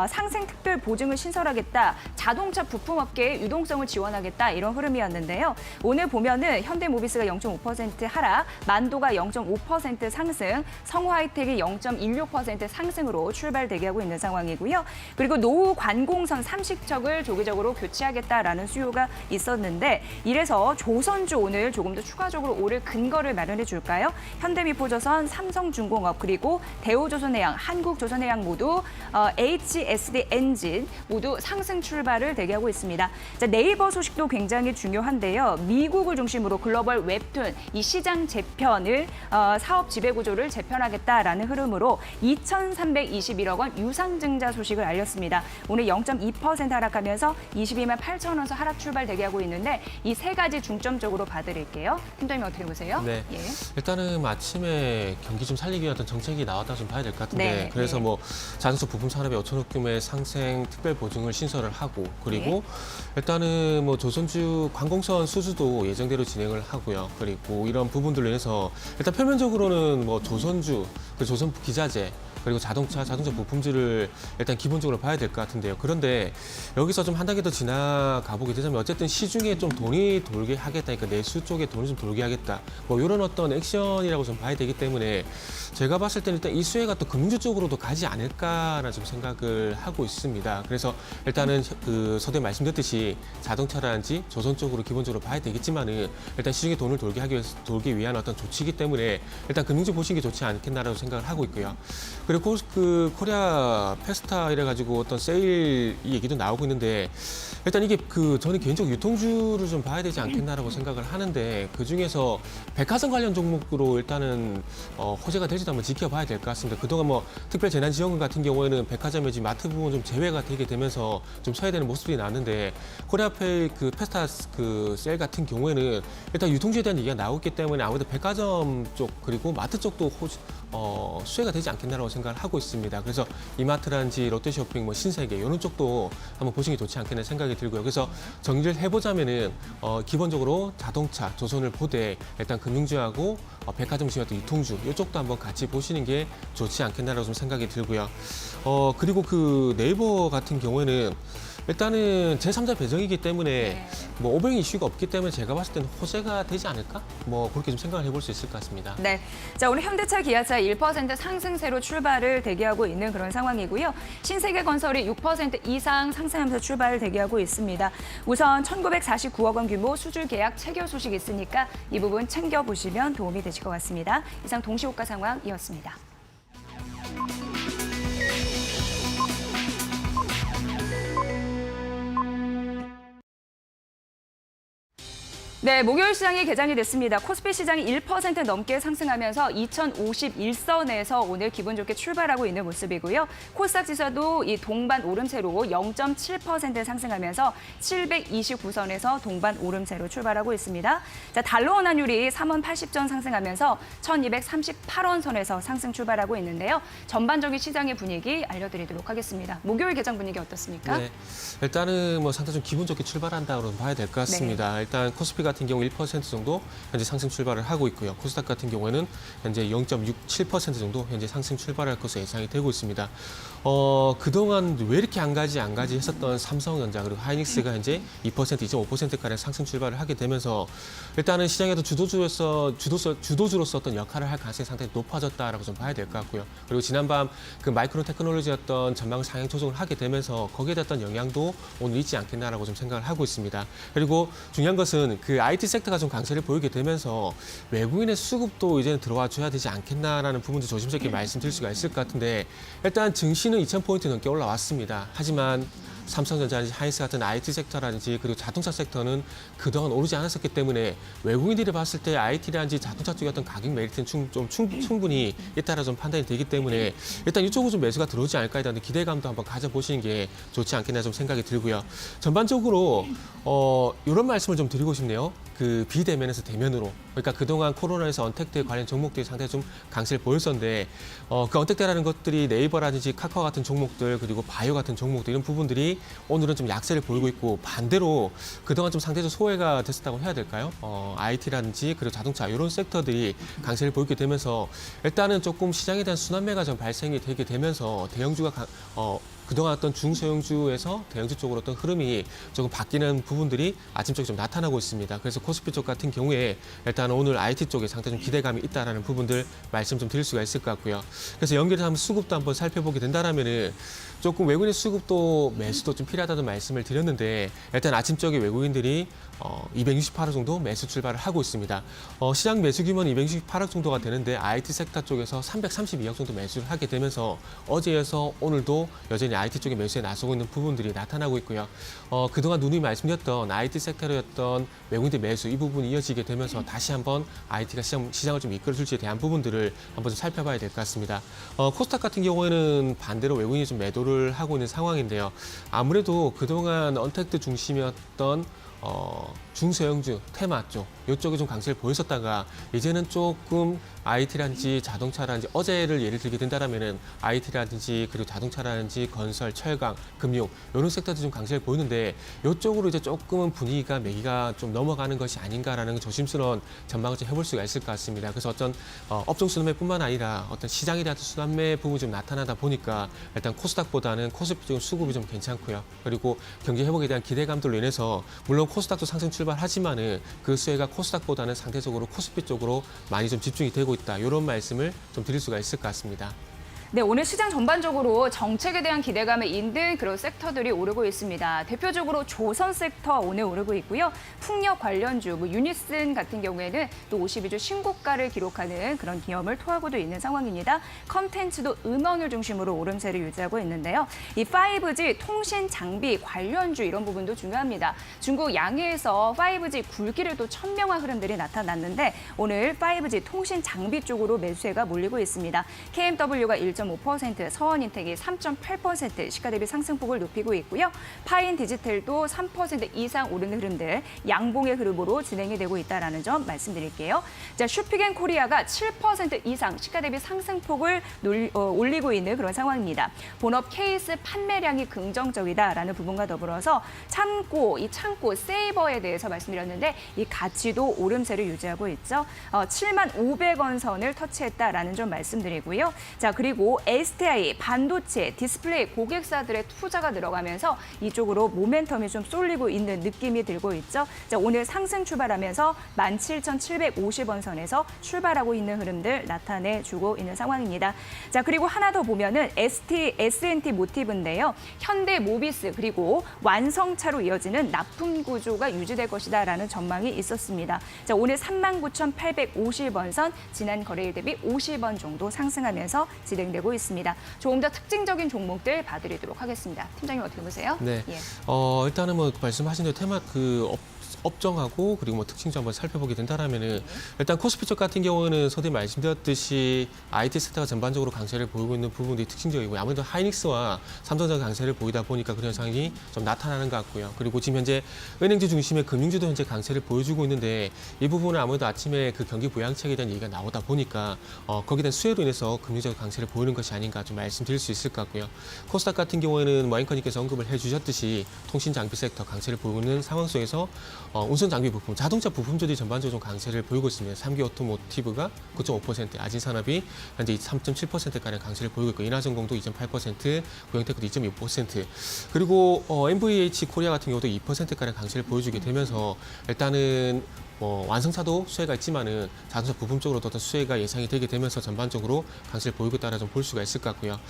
상생 특별 보증을 신설하겠다, 자동차 부품업계의 유동성을 지원하겠다 이런 흐름이었는데요. 오늘 보면은 현대모비스가 0.5% 하락, 만도가 0.5% 상승, 성우하이텍이 0.16% 상승으로 출발 대기하고 있는 상황이고요. 그리고 노후 관공선 30척을 조기적으로 교체하겠다라는 수요가 있었는데 이래서 조선주 오늘 조금 더 추가적으로 오를 근거를 마련해 줄까요? 현대미포조선, 삼성중공업 그리고 대우조선해양, 한국조선해양 모두 HSD 엔진 모두 상승 출발을 대기하고 있습니다. 자, 네이버 소식도 굉장히 중요한데요. 미국을 중심으로 글로벌 웹툰 이 시장 재편을 사업 지배구조를 재편하겠다라는 흐름으로 2,321억 원 유상증자 소식을 알렸습니다. 오늘 0.2% 하락하면서 22만 8천 원서 하락 출발 대기하고 있는데 이 세 가지 중점적으로 봐드릴게요. 팀장님 어떻게 보세요? 네. 예. 일단은 아침에 경기 좀 살리기 위한 어떤 정책이 나왔다 좀 봐야 될 것 같은데 네, 그래서 네. 뭐 자동차 부품 산업의 5천억 규모의 상생 특별 보증을 신설을 하고 그리고 네. 일단은 뭐 조선주 관공선 수주도 예정대로 진행을 하고요. 그리고 이런 부분들로 인해서 일단 표면적으로는 뭐 조선주, 그 조선 기자재 그리고 자동차 부품주를 일단 기본적으로 봐야 될 것 같은데요. 그런데 여기서 좀 한 단계 더 지나가 보게 되자면 어쨌든 시중에 좀 돈이 돌게 하겠다, 그러니까 내수 쪽에 돈이 좀 돌게 하겠다, 뭐 이런 어떤 액션이라고 좀 봐야 되기 때문에 제가 봤을 때는 일단 이 수혜가 또 금융주 쪽으로도 가지 않을까라는 좀 생각을 하고 있습니다. 그래서 일단은 그 서두에 말씀드렸듯이 자동차라든지 조선 쪽으로 기본적으로 봐야 되겠지만은 일단 시중에 돈을 돌기 위한 어떤 조치이기 때문에 일단 금융주 보시는 게 좋지 않겠나라고 생각을 하고 있고요. 그리고 그 코리아 페스타 이래가지고 어떤 세일 얘기도 나오고 있는데 일단 이게 저는 개인적으로 유통주를 좀 봐야 되지 않겠나라고 생각을 하는데 그 중에서 백화점 관련 종목으로 일단은 호재가 될지도 한번 지켜봐야 될 것 같습니다. 그동안 뭐 특별 재난지원금 같은 경우에는 백화점의 지금 마트 부분 좀 제외가 되게 되면서 좀 서야 되는 모습들이 나왔는데 코리아페이 그 페스타 그 세일 같은 경우에는 일단 유통주에 대한 얘기가 나오기 때문에 아무래도 백화점 쪽 그리고 마트 쪽도 수혜가 되지 않겠나라고 생각을 하고 있습니다. 그래서 이마트라든지 롯데쇼핑, 뭐 신세계 이런 쪽도 한번 보시는 게 좋지 않겠나 생각이 들고요. 그래서 정리를 해보자면은 기본적으로 자동차, 조선을 보되 일단 금융주하고 백화점 지원 유통주 이쪽도 한번 같이 보시는 게 좋지 않겠나라고 좀 생각이 들고요. 그리고 그 네이버 같은 경우에는 일단은 제3자 배정이기 때문에 뭐 오백 이슈가 없기 때문에 제가 봤을 때는 호재가 되지 않을까? 뭐 그렇게 좀 생각을 해볼 수 있을 것 같습니다. 네, 자 오늘 현대차, 기아차 1% 상승세로 출발을 대기하고 있는 그런 상황이고요. 신세계건설이 6% 이상 상승하면서 출발을 대기하고 있습니다. 우선 1,949억 원 규모 수주 계약 체결 소식이 있으니까 이 부분 챙겨보시면 도움이 되실 것 같습니다. 이상 동시호가 상황이었습니다. 네, 목요일 시장이 개장이 됐습니다. 코스피 시장이 1% 넘게 상승하면서 2051선에서 오늘 기분 좋게 출발하고 있는 모습이고요. 코스닥 지수도 이 동반 오름세로 0.7% 상승하면서 729선에서 동반 오름세로 출발하고 있습니다. 자, 달러 원환율이 3원 80전 상승하면서 1238원 선에서 상승 출발하고 있는데요. 전반적인 시장의 분위기 알려드리도록 하겠습니다. 목요일 개장 분위기 어떻습니까? 네, 일단은 뭐 상당히 좀 기분 좋게 출발한다고 봐야 될 것 같습니다. 일단 코스피 같은 경우 1% 정도 현재 상승 출발을 하고 있고요. 코스닥 같은 경우에는 현재 0.67% 정도 현재 상승 출발할 것으로 예상이 되고 있습니다. 그동안 왜 이렇게 안 가지 했었던 삼성전자 그리고 하이닉스가 현재 2%, 2.5%가량 상승 출발을 하게 되면서 일단은 시장에도 주도주로서 어떤 역할을 할 가능성이 상당히 높아졌다라고 좀 봐야 될 것 같고요. 그리고 지난밤 그 마이크론 테크놀로지였던 전망 상향 조정을 하게 되면서 거기에 대한 영향도 오늘 있지 않겠나라고 좀 생각을 하고 있습니다. 그리고 중요한 것은 그 IT 섹터가 좀 강세를 보이게 되면서 외국인의 수급도 이제는 들어와 줘야 되지 않겠나라는 부분도 조심스럽게 말씀드릴 수가 있을 것 같은데 일단 증시는 2,000포인트 넘게 올라왔습니다. 하지만 삼성전자라든지 하이닉스 같은 IT 섹터라든지 그리고 자동차 섹터는 그동안 오르지 않았었기 때문에 외국인들이 봤을 때 IT라든지 자동차 쪽의 어떤 가격 메리트는 충분히 이따라 좀 판단이 되기 때문에 일단 이쪽으로 좀 매수가 들어오지 않을까에 대한 기대감도 한번 가져보시는 게 좋지 않겠나 좀 생각이 들고요. 전반적으로 이런 말씀을 좀 드리고 싶네요. 그 비대면에서 대면으로. 그러니까 그동안 코로나에서 언택트 관련 종목들이 상당히 좀 강세를 보였었는데 그 언택트라는 것들이 네이버라든지 카카오 같은 종목들 그리고 바이오 같은 종목들 이런 부분들이 섹터들이 오늘은 좀 약세를 보이고 있고 반대로 그동안 좀 상대적 소외가 됐었다고 해야 될까요? IT라든지 그리고 자동차 이런 섹터들이 강세를 보이게 되면서 일단은 조금 시장에 대한 순환매가 좀 발생이 되게 되면서 대형주가 그동안 어떤 중소형주에서 대형주 쪽으로 어떤 흐름이 조금 바뀌는 부분들이 아침쪽에 좀 나타나고 있습니다. 그래서 코스피 쪽 같은 경우에 일단 오늘 IT 쪽에 상당히 좀 기대감이 있다라는 부분들 말씀 좀 드릴 수가 있을 것 같고요. 그래서 연결해서 한번 수급도 한번 살펴보게 된다라면은 조금 외국인 수급도 매수도 좀 필요하다는 말씀을 드렸는데 일단 아침쪽에 외국인들이 268억 정도 매수 출발을 하고 있습니다. 시장 매수 규모는 268억 정도가 되는데 IT 섹터 쪽에서 332억 정도 매수를 하게 되면서 어제에서 오늘도 여전히 IT 쪽에 매수에 나서고 있는 부분들이 나타나고 있고요. 그동안 누누이 말씀드렸던 IT 섹터였던 외국인들 매수 이 부분이 이어지게 되면서 다시 한번 IT가 시장을 좀 이끌어줄지에 대한 부분들을 한번 좀 살펴봐야 될 것 같습니다. 코스닥 같은 경우에는 반대로 외국인이 좀 매도를 하고 있는 상황인데요. 아무래도 그동안 언택트 중심이었던 중소형주, 테마 쪽 이쪽에 좀 강세를 보였었다가 이제는 조금 IT라든지 자동차라든지 어제를 예를 들게 된다면은 IT라든지 그리고 자동차라든지 건설, 철강, 금융 이런 섹터도 좀 강세를 보이는데 이쪽으로 이제 조금은 분위기가 매기가 좀 넘어가는 것이 아닌가라는 조심스러운 전망을 좀 해볼 수가 있을 것 같습니다. 그래서 어떤 업종 순환매뿐만 아니라 어떤 시장에 대한 순환매 부분이 좀 나타나다 보니까 일단 코스닥보다는 코스피 쪽 수급이 좀 괜찮고요. 그리고 경기 회복에 대한 기대감들로 인해서 물론 코스닥도 상승 출발하지만은 그 수혜가 코스닥보다는 상대적으로 코스피 쪽으로 많이 좀 집중이 되고 있다. 이런 말씀을 좀 드릴 수가 있을 것 같습니다. 네, 오늘 시장 전반적으로 정책에 대한 기대감에 있는 그런 섹터들이 오르고 있습니다. 대표적으로 조선 섹터 오늘 오르고 있고요. 풍력 관련주, 유니슨 같은 경우에는 또 52주 신고가를 기록하는 그런 기염을 토하고도 있는 상황입니다. 컨텐츠도 음원을 중심으로 오름세를 유지하고 있는데요. 이 5G 통신 장비 관련주 이런 부분도 중요합니다. 중국 양해에서 5G 굴기를 또 천명화 흐름들이 나타났는데 오늘 5G 통신 장비 쪽으로 매수세가 몰리고 있습니다. KMW가 1.5%, 서원인텍이 3.8% 시가 대비 상승폭을 높이고 있고요. 파인 디지털도 3% 이상 오르는 흐름들 양봉의 흐름으로 진행이 되고 있다는 점 말씀드릴게요. 자, 슈피겐코리아가 7% 이상 시가 대비 상승폭을 올리고 있는 그런 상황입니다. 본업 케이스 판매량이 긍정적이다라는 부분과 더불어서 창고 세이버에 대해서 말씀드렸는데 이 가치도 오름세를 유지하고 있죠. 75,000원 선을 터치했다라는 점 말씀드리고요. 자, 그리고 STI, 반도체, 디스플레이 고객사들의 투자가 들어가면서 이쪽으로 모멘텀이 좀 쏠리고 있는 느낌이 들고 있죠. 자, 오늘 상승 출발하면서 17,750원 선에서 출발하고 있는 흐름들 나타내주고 있는 상황입니다. 자, 그리고 하나 더 보면은 S&T 모티브인데요. 현대 모비스 그리고 완성차로 이어지는 납품 구조가 유지될 것이다라는 전망이 있었습니다. 자, 오늘 39,850원 선 지난 거래일 대비 50원 정도 상승하면서 진행되고 있습니다. 조금 더 특징적인 종목들 봐드리도록 하겠습니다. 팀장님 어떻게 보세요? 네. 예. 일단은 말씀하신 대로 테마 업종하고 그리고 특징주 한번 살펴보게 된다라면은 일단 코스피 쪽 같은 경우는 서두에 말씀드렸듯이 IT 섹터가 전반적으로 강세를 보이고 있는 부분들이 특징적이고요. 아무래도 하이닉스와 삼성전자 강세를 보이다 보니까 그런 현상이 좀 나타나는 것 같고요. 그리고 지금 현재 은행주 중심의 금융주도 현재 강세를 보여주고 있는데 이 부분은 아무래도 아침에 그 경기 부양책에 대한 얘기가 나오다 보니까 거기에 대한 수혜로 인해서 금융적 강세를 보이는 것이 아닌가 좀 말씀드릴 수 있을 것 같고요. 코스닥 같은 경우에는 앵커님께서 언급을 해주셨듯이 통신 장비 섹터 강세를 보이고 있는 상황 속에서 운송 장비 부품, 자동차 부품주들이 전반적으로 좀 강세를 보이고 있습니다. 3기 오토모티브가 9.5%, 아진산업이 현재 3.7%가량 강세를 보이고 있고 인하전공도 2.8%, 고영테크도 2.6%, 그리고 MVH 코리아 같은 경우도 2%가량 강세를 보여주게 되면서 일단은 완성차도 수혜가 있지만은 자동차 부품 쪽으로도 어떤 수혜가 예상이 되게 되면서 전반적으로 강세를 보이고 있다라 좀 볼 수가 있을 것 같고요.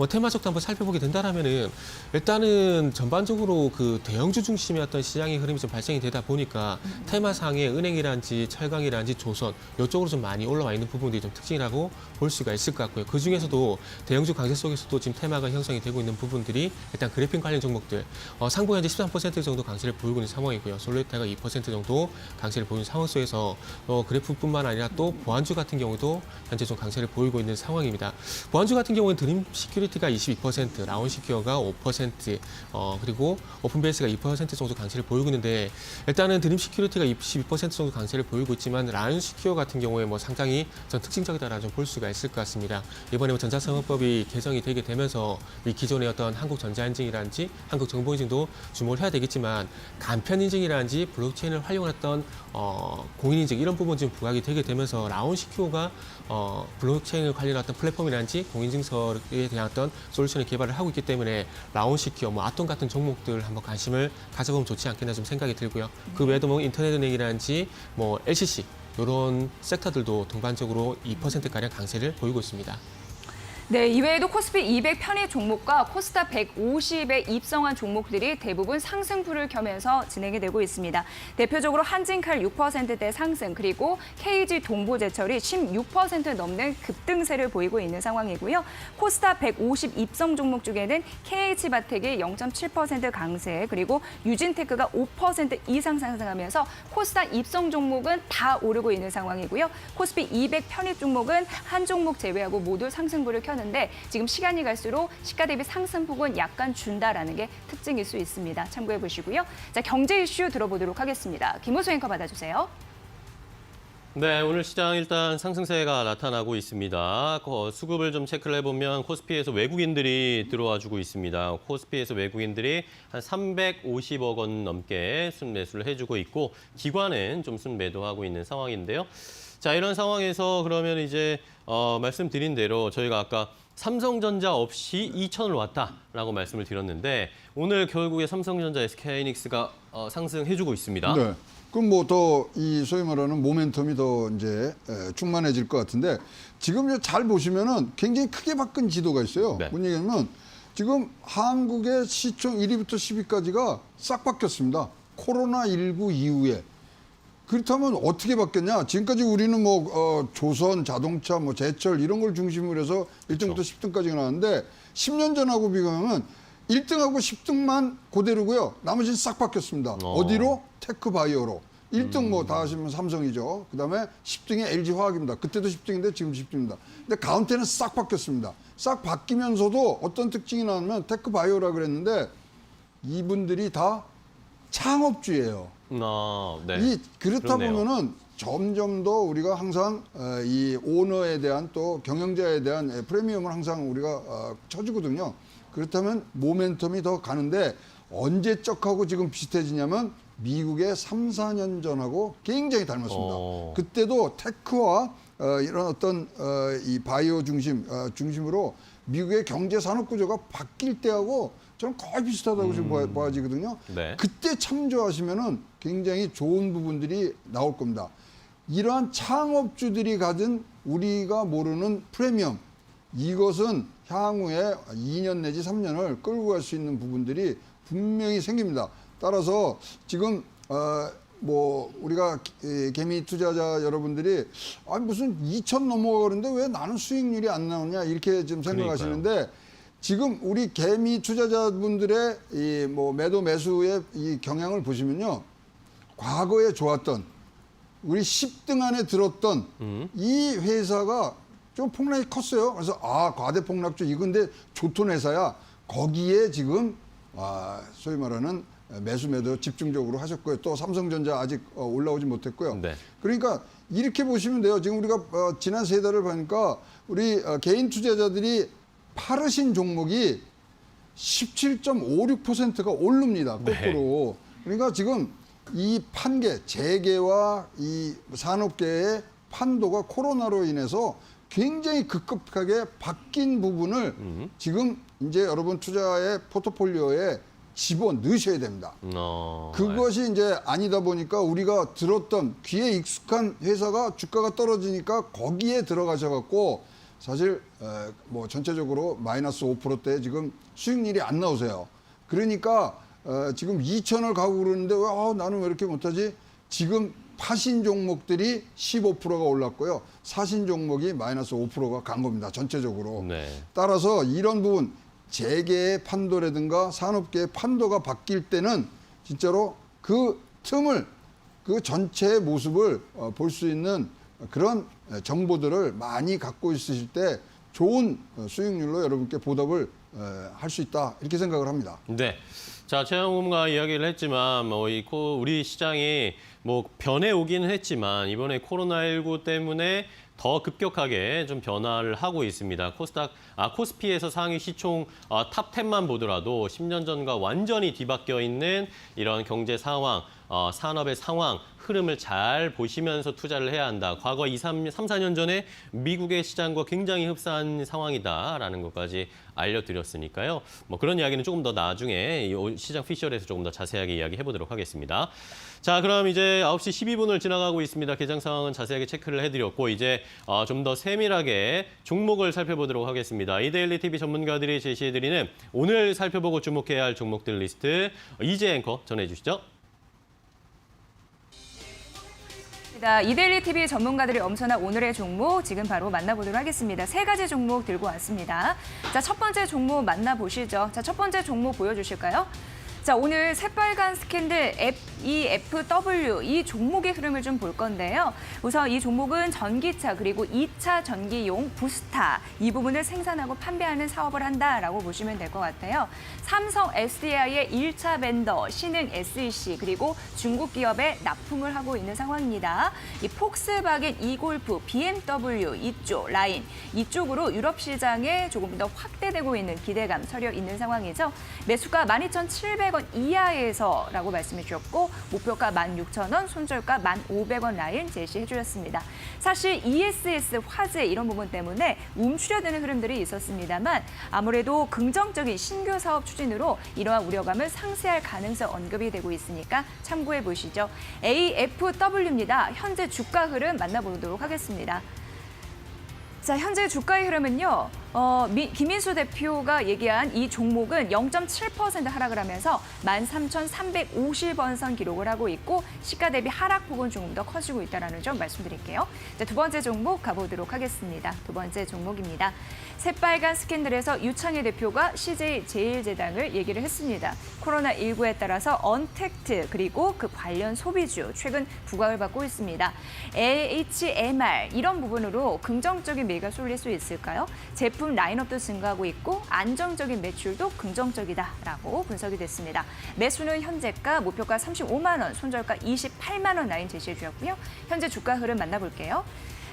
테마적도 한번 살펴보게 된다라면은 일단은 전반적으로 그 대형주 중심의 어떤 시장의 흐름이 좀 발생이 되다 보니까 테마상의 은행이란지 철강이란지 조선 이쪽으로 좀 많이 올라와 있는 부분들이 좀 특징이라고 볼 수가 있을 것 같고요. 그 중에서도 대형주 강세 속에서도 지금 테마가 형성이 되고 있는 부분들이 일단 그래픽 관련 종목들 상부 현재 13% 정도 강세를 보이고 있는 상황이고요. 솔루테가 2% 정도 강세를 보이는 상황 속에서 그래프뿐만 아니라 또 보안주 같은 경우도 현재 좀 강세를 보이고 있는 상황입니다. 보안주 같은 경우는 드림 시큐리티가 22%, 라온 시큐어가 5%, 그리고 오픈베이스가 2% 정도 강세를 보이고 있는데 일단 일단은 드림 시큐리티가 22% 정도 강세를 보이고 있지만 라이온 시큐어 같은 경우에 뭐 상당히 전 특징적이다라고 좀 볼 수가 있을 것 같습니다. 이번에 뭐 전자상업법이 개정이 되게 되면서 이 기존의 어떤 한국 전자인증이라든지 한국 정보인증도 주목을 해야 되겠지만 간편인증이라든지 블록체인을 활용했던 공인인증 이런 부분 지금 부각이 되게 되면서 라이온 시큐어가 블록체인을 관련한 어떤 플랫폼이라든지 공인증서에 대한 어떤 솔루션을 개발을 하고 있기 때문에 라이온 시큐어, 뭐 아톰 같은 종목들 한번 관심을 가져보면 좋지 않겠나 좀 생각이 들고요. 그 외에도 뭐 인터넷은행이라든지 뭐 LCC 이런 섹터들도 동반적으로 2%가량 강세를 보이고 있습니다. 네, 이외에도 코스피 200 편입 종목과 코스닥 150에 입성한 종목들이 대부분 상승부를 켜면서 진행이 되고 있습니다. 대표적으로 한진칼 6%대 상승, 그리고 KG 동부제철이 16% 넘는 급등세를 보이고 있는 상황이고요. 코스닥 150 입성 종목 중에는 KH바텍이 0.7% 강세, 그리고 유진테크가 5% 이상 상승하면서 코스닥 입성 종목은 다 오르고 있는 상황이고요. 코스피 200 편입 종목은 한 종목 제외하고 모두 상승부를 켰는데 지금 시간이 갈수록 시가 대비 상승폭은 약간 준다라는 게 특징일 수 있습니다. 참고해 보시고요. 자, 경제 이슈 들어보도록 하겠습니다. 김호수 앵커 받아주세요. 네, 오늘 시장 일단 상승세가 나타나고 있습니다. 수급을 좀 체크를 해보면 코스피에서 외국인들이 들어와주고 있습니다. 코스피에서 외국인들이 한 350억 원 넘게 순매수를 해주고 있고 기관은 좀 순매도하고 있는 상황인데요. 자, 이런 상황에서 그러면 이제 말씀드린 대로 저희가 아까 삼성전자 없이 2,000을 왔다라고 말씀을 드렸는데 오늘 결국에 삼성전자, SK하이닉스가 상승해주고 있습니다. 네. 그럼 뭐 더 이 소위 말하는 모멘텀이 더 이제 충만해질 것 같은데 지금 잘 보시면은 굉장히 크게 바뀐 지도가 있어요. 네. 뭔 얘기냐면 지금 한국의 시총 1위부터 10위까지가 싹 바뀌었습니다. 코로나19 이후에. 그렇다면 어떻게 바뀌었냐? 지금까지 우리는 뭐 조선, 자동차, 뭐 제철 이런 걸 중심으로 해서 1등부터 10등까지 나왔는데 10년 전하고 비교하면 1등하고 10등만 그대로고요. 나머지는 싹 바뀌었습니다. 어디로? 테크바이오로. 1등 뭐 다 하시면 삼성이죠. 그다음에 10등이 LG화학입니다. 그때도 10등인데 지금 10등입니다. 근데 가운데는 싹 바뀌었습니다. 싹 바뀌면서도 어떤 특징이 나오면 테크바이오라 그랬는데 이분들이 다 창업주예요. 네. 그렇다 그렇네요. 보면은 점점 더 우리가 항상 이 오너에 대한 또 경영자에 대한 프리미엄을 항상 우리가 쳐주거든요. 그렇다면 모멘텀이 더 가는데 언제적하고 지금 비슷해지냐면 미국의 3, 4년 전하고 굉장히 닮았습니다. 그때도 테크와 이런 어떤 이 바이오 중심으로 미국의 경제 산업 구조가 바뀔 때하고 저는 거의 비슷하다고 지금 보아지거든요. 네. 그때 참조하시면은 굉장히 좋은 부분들이 나올 겁니다. 이러한 창업주들이 가진 우리가 모르는 프리미엄, 이것은 향후에 2년 내지 3년을 끌고 갈 수 있는 부분들이 분명히 생깁니다. 따라서 지금 뭐 우리가 개미 투자자 여러분들이 무슨 2천 넘어가는데 왜 나는 수익률이 안 나오냐 이렇게 지금 생각하시는데 지금 우리 개미 투자자분들의 이 뭐 매도 매수의 이 경향을 보시면요. 과거에 좋았던 우리 10등 안에 들었던 이 회사가 좀 폭락이 컸어요. 그래서 과대 폭락주 이건데 좋던 회사야. 거기에 지금 소위 말하는 매도 집중적으로 하셨고요. 또 삼성전자 아직 올라오지 못했고요. 네. 그러니까 이렇게 보시면 돼요. 지금 우리가 지난 3달을 보니까 우리 개인 투자자들이 파르신 종목이 17.56%가 오릅니다. 거꾸로. 그러니까 지금 이 판계, 재계와 이 산업계의 판도가 코로나로 인해서 굉장히 급격하게 바뀐 부분을 지금 이제 여러분 투자의 포트폴리오에 집어넣으셔야 됩니다. 그것이 이제 아니다 보니까 우리가 들었던 귀에 익숙한 회사가 주가가 떨어지니까 거기에 들어가셔갖고 사실 뭐 전체적으로 마이너스 5%대 지금 수익률이 안 나오세요. 그러니까 지금 2천을 가고 그러는데 나는 왜 이렇게 못하지? 지금 파신 종목들이 15%가 올랐고요. 사신 종목이 마이너스 5%가 간 겁니다. 전체적으로. 네. 따라서 이런 부분 재계의 판도라든가 산업계의 판도가 바뀔 때는 진짜로 그 틈을 그 전체의 모습을 볼 수 있는 그런 정보들을 많이 갖고 있으실 때 좋은 수익률로 여러분께 보답을 할 수 있다 이렇게 생각을 합니다. 네. 자, 최영훈과 이야기를 했지만 우리 시장이 변해오기는 했지만 이번에 코로나19 때문에 더 급격하게 좀 변화를 하고 있습니다. 코스피에서 상위 시총 탑 10만 보더라도 10년 전과 완전히 뒤바뀌어 있는 이런 경제 상황, 산업의 상황, 흐름을 잘 보시면서 투자를 해야 한다. 과거 3, 4년 전에 미국의 시장과 굉장히 흡사한 상황이다라는 것까지 알려드렸으니까요. 그런 이야기는 조금 더 나중에 시장 피셜에서 조금 더 자세하게 이야기해 보도록 하겠습니다. 자, 그럼 이제 9시 12분을 지나가고 있습니다. 개장 상황은 자세하게 체크를 해드렸고 이제 좀 더 세밀하게 종목을 살펴보도록 하겠습니다. 이데일리 TV 전문가들이 제시해드리는 오늘 살펴보고 주목해야 할 종목들 리스트 이재 앵커 전해주시죠. 이데일리 TV 전문가들이 엄선한 오늘의 종목 지금 바로 만나보도록 하겠습니다. 3가지 종목 들고 왔습니다. 자, 첫 번째 종목 만나보시죠. 자, 첫 번째 종목 보여주실까요? 자, 오늘 새빨간 스캔들 EFW 이 종목의 흐름을 좀 볼 건데요. 우선 이 종목은 전기차 그리고 2차 전기용 부스타 이 부분을 생산하고 판매하는 사업을 한다라고 보시면 될 것 같아요. 삼성 SDI의 1차 벤더, 신흥 SEC 그리고 중국 기업에 납품을 하고 있는 상황입니다. 이 폭스바겐, 이골프, BMW 이쪽 라인 이쪽으로 유럽 시장에 조금 더 확대되고 있는 기대감 서려 있는 상황이죠. 매수가 12,700원 이하에서라고 말씀해 주셨고 목표가 16,000원, 손절가 1,500원 라인 제시해 주셨습니다. 사실 ESS 화재 이런 부분 때문에 움츠려드는 흐름들이 있었습니다만 아무래도 긍정적인 신규 사업 추진으로 이러한 우려감을 상쇄할 가능성 언급이 되고 있으니까 참고해 보시죠. AFW입니다. 현재 주가 흐름 만나보도록 하겠습니다. 자, 현재 주가의 흐름은요. 김인수 대표가 얘기한 이 종목은 0.7% 하락을 하면서 13,350원 선 기록을 하고 있고 시가 대비 하락폭은 조금 더 커지고 있다는 점 말씀드릴게요. 자, 두 번째 종목 가보도록 하겠습니다. 두 번째 종목입니다. 새빨간 스캔들에서 유창희 대표가 CJ 제일제당을 얘기를 했습니다. 코로나19에 따라서 언택트 그리고 그 관련 소비주 최근 부각을 받고 있습니다. LHMR 이런 부분으로 긍정적인 매가 쏠릴 수 있을까요? 제품 라인업도 증가하고 있고 안정적인 매출도 긍정적이다라고 분석이 됐습니다. 매수는 현재가 목표가 35만 원, 손절가 28만 원 라인 제시해 주었고요. 현재 주가 흐름 만나볼게요.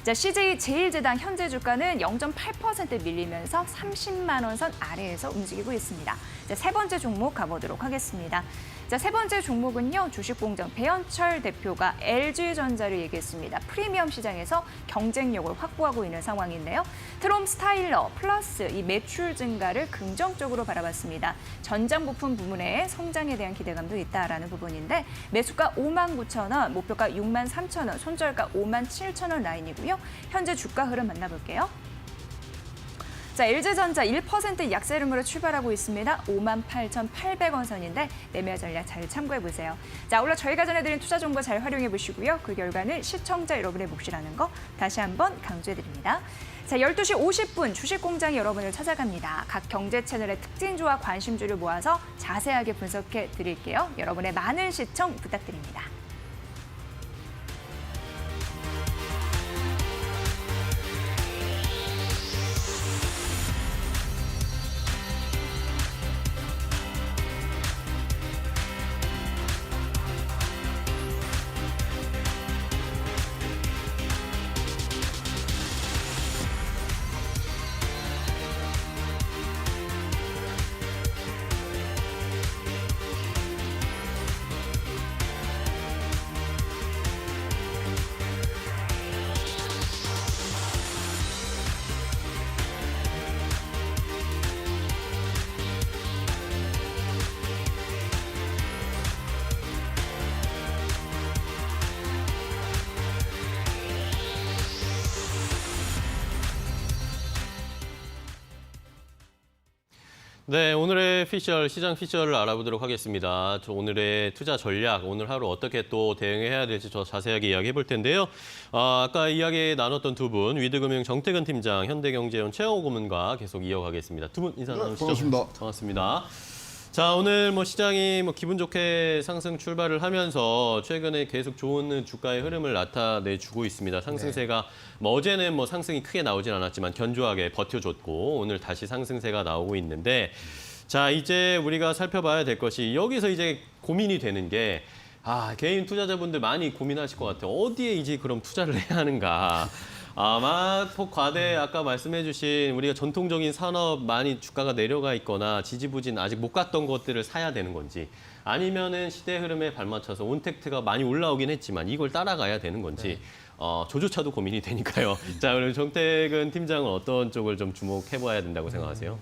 자, CJ 제일제당 현재 주가는 0.8% 밀리면서 30만 원 선 아래에서 움직이고 있습니다. 자, 세 번째 종목 가보도록 하겠습니다. 자, 세 번째 종목은요. 주식공정 배현철 대표가 LG전자를 얘기했습니다. 프리미엄 시장에서 경쟁력을 확보하고 있는 상황인데요. 트롬 스타일러 플러스 이 매출 증가를 긍정적으로 바라봤습니다. 전장 부품 부문의 성장에 대한 기대감도 있다라는 부분인데 매수가 59,000원, 목표가 63,000원, 손절가 57,000원 라인이고요. 현재 주가 흐름 만나볼게요. 자, LG전자 1% 약세 흐름으로 출발하고 있습니다. 58,800원 선인데 매매 전략 잘 참고해 보세요. 자, 오늘 저희가 전해드린 투자 정보 잘 활용해 보시고요. 그 결과는 시청자 여러분의 몫이라는 거 다시 한번 강조해 드립니다. 자, 12시 50분 주식공장이 여러분을 찾아갑니다. 각 경제 채널의 특징주와 관심주를 모아서 자세하게 분석해 드릴게요. 여러분의 많은 시청 부탁드립니다. 네, 오늘의 시장 피셜을 알아보도록 하겠습니다. 오늘의 투자 전략, 오늘 하루 어떻게 또 대응해야 될지 더 자세하게 이야기해 볼 텐데요. 아까 이야기 나눴던 두 분, 위드금융 정태근 팀장, 현대경제원 최영호 고문과 계속 이어가겠습니다. 두 분 인사 나누시죠. 반갑습니다. 반갑습니다. 자, 오늘 시장이 기분 좋게 상승 출발을 하면서 최근에 계속 좋은 주가의 흐름을 나타내주고 있습니다. 상승세가 어제는 상승이 크게 나오진 않았지만 견조하게 버텨줬고 오늘 다시 상승세가 나오고 있는데 자, 이제 우리가 살펴봐야 될 것이 여기서 이제 고민이 되는 게 개인 투자자분들 많이 고민하실 것 같아요. 어디에 이제 그럼 투자를 해야 하는가. 아마 과대 아까 말씀해 주신 우리가 전통적인 산업 많이 주가가 내려가 있거나 지지부진 아직 못 갔던 것들을 사야 되는 건지 아니면은 시대 흐름에 발맞춰서 온택트가 많이 올라오긴 했지만 이걸 따라가야 되는 건지 조조차도 고민이 되니까요. 자, 그럼 정택은 팀장은 어떤 쪽을 좀 주목해 봐야 된다고 생각하세요?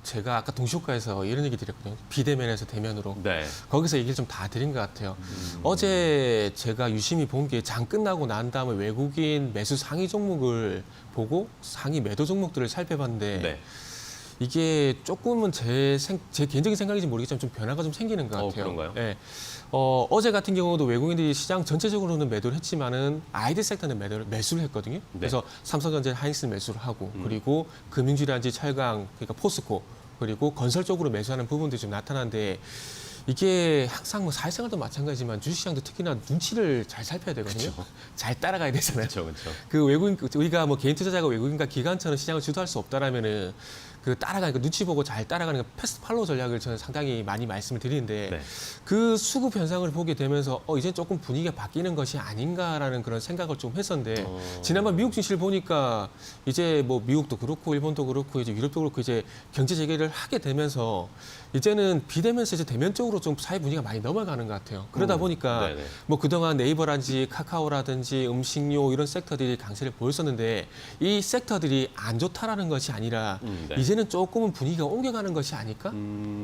제가 아까 동시효과에서 이런 얘기 드렸거든요. 비대면에서 대면으로. 네. 거기서 얘기를 좀 다 드린 것 같아요. 어제 제가 유심히 본 게 장 끝나고 난 다음에 외국인 매수 상위 종목을 보고 상위 매도 종목들을 살펴봤는데 네. 이게 조금은 제 개인적인 생각인지 모르겠지만 좀 변화가 좀 생기는 것 같아요. 그런가요? 네. 어제 같은 경우도 외국인들이 시장 전체적으로는 매도를 했지만은 IT 섹터는 매수를 했거든요. 그래서 삼성전자, 하이닉스 매수를 하고 그리고 금융주라든지 철강, 그러니까 포스코 그리고 건설 쪽으로 매수하는 부분들이 좀 나타나는데 이게 항상 뭐 사회생활도 마찬가지지만 주식시장도 특히나 눈치를 잘 살펴야 되거든요. 잘 따라가야 되잖아요. 그렇죠. 그 외국인 우리가 뭐 개인 투자자가 외국인과 기관처럼 시장을 주도할 수 없다라면은 그 따라가니까 눈치 보고 잘 따라가는 그 패스트 팔로우 전략을 저는 상당히 많이 말씀을 드리는데 네. 그 수급 현상을 보게 되면서 이제 조금 분위기가 바뀌는 것이 아닌가라는 그런 생각을 좀 했었는데 지난번 미국 증시를 보니까 이제 뭐 미국도 그렇고 일본도 그렇고 이제 유럽도 그렇고 이제 경제 재개를 하게 되면서 이제는 비대면에서 이제 대면적으로 좀 사회 분위기가 많이 넘어가는 것 같아요. 그러다 보니까 네네. 뭐 그동안 네이버라든지 카카오라든지 음식료 이런 섹터들이 강세를 보였었는데 이 섹터들이 안 좋다라는 것이 아니라 네. 이제는 조금은 분위기가 옮겨가는 것이 아닐까?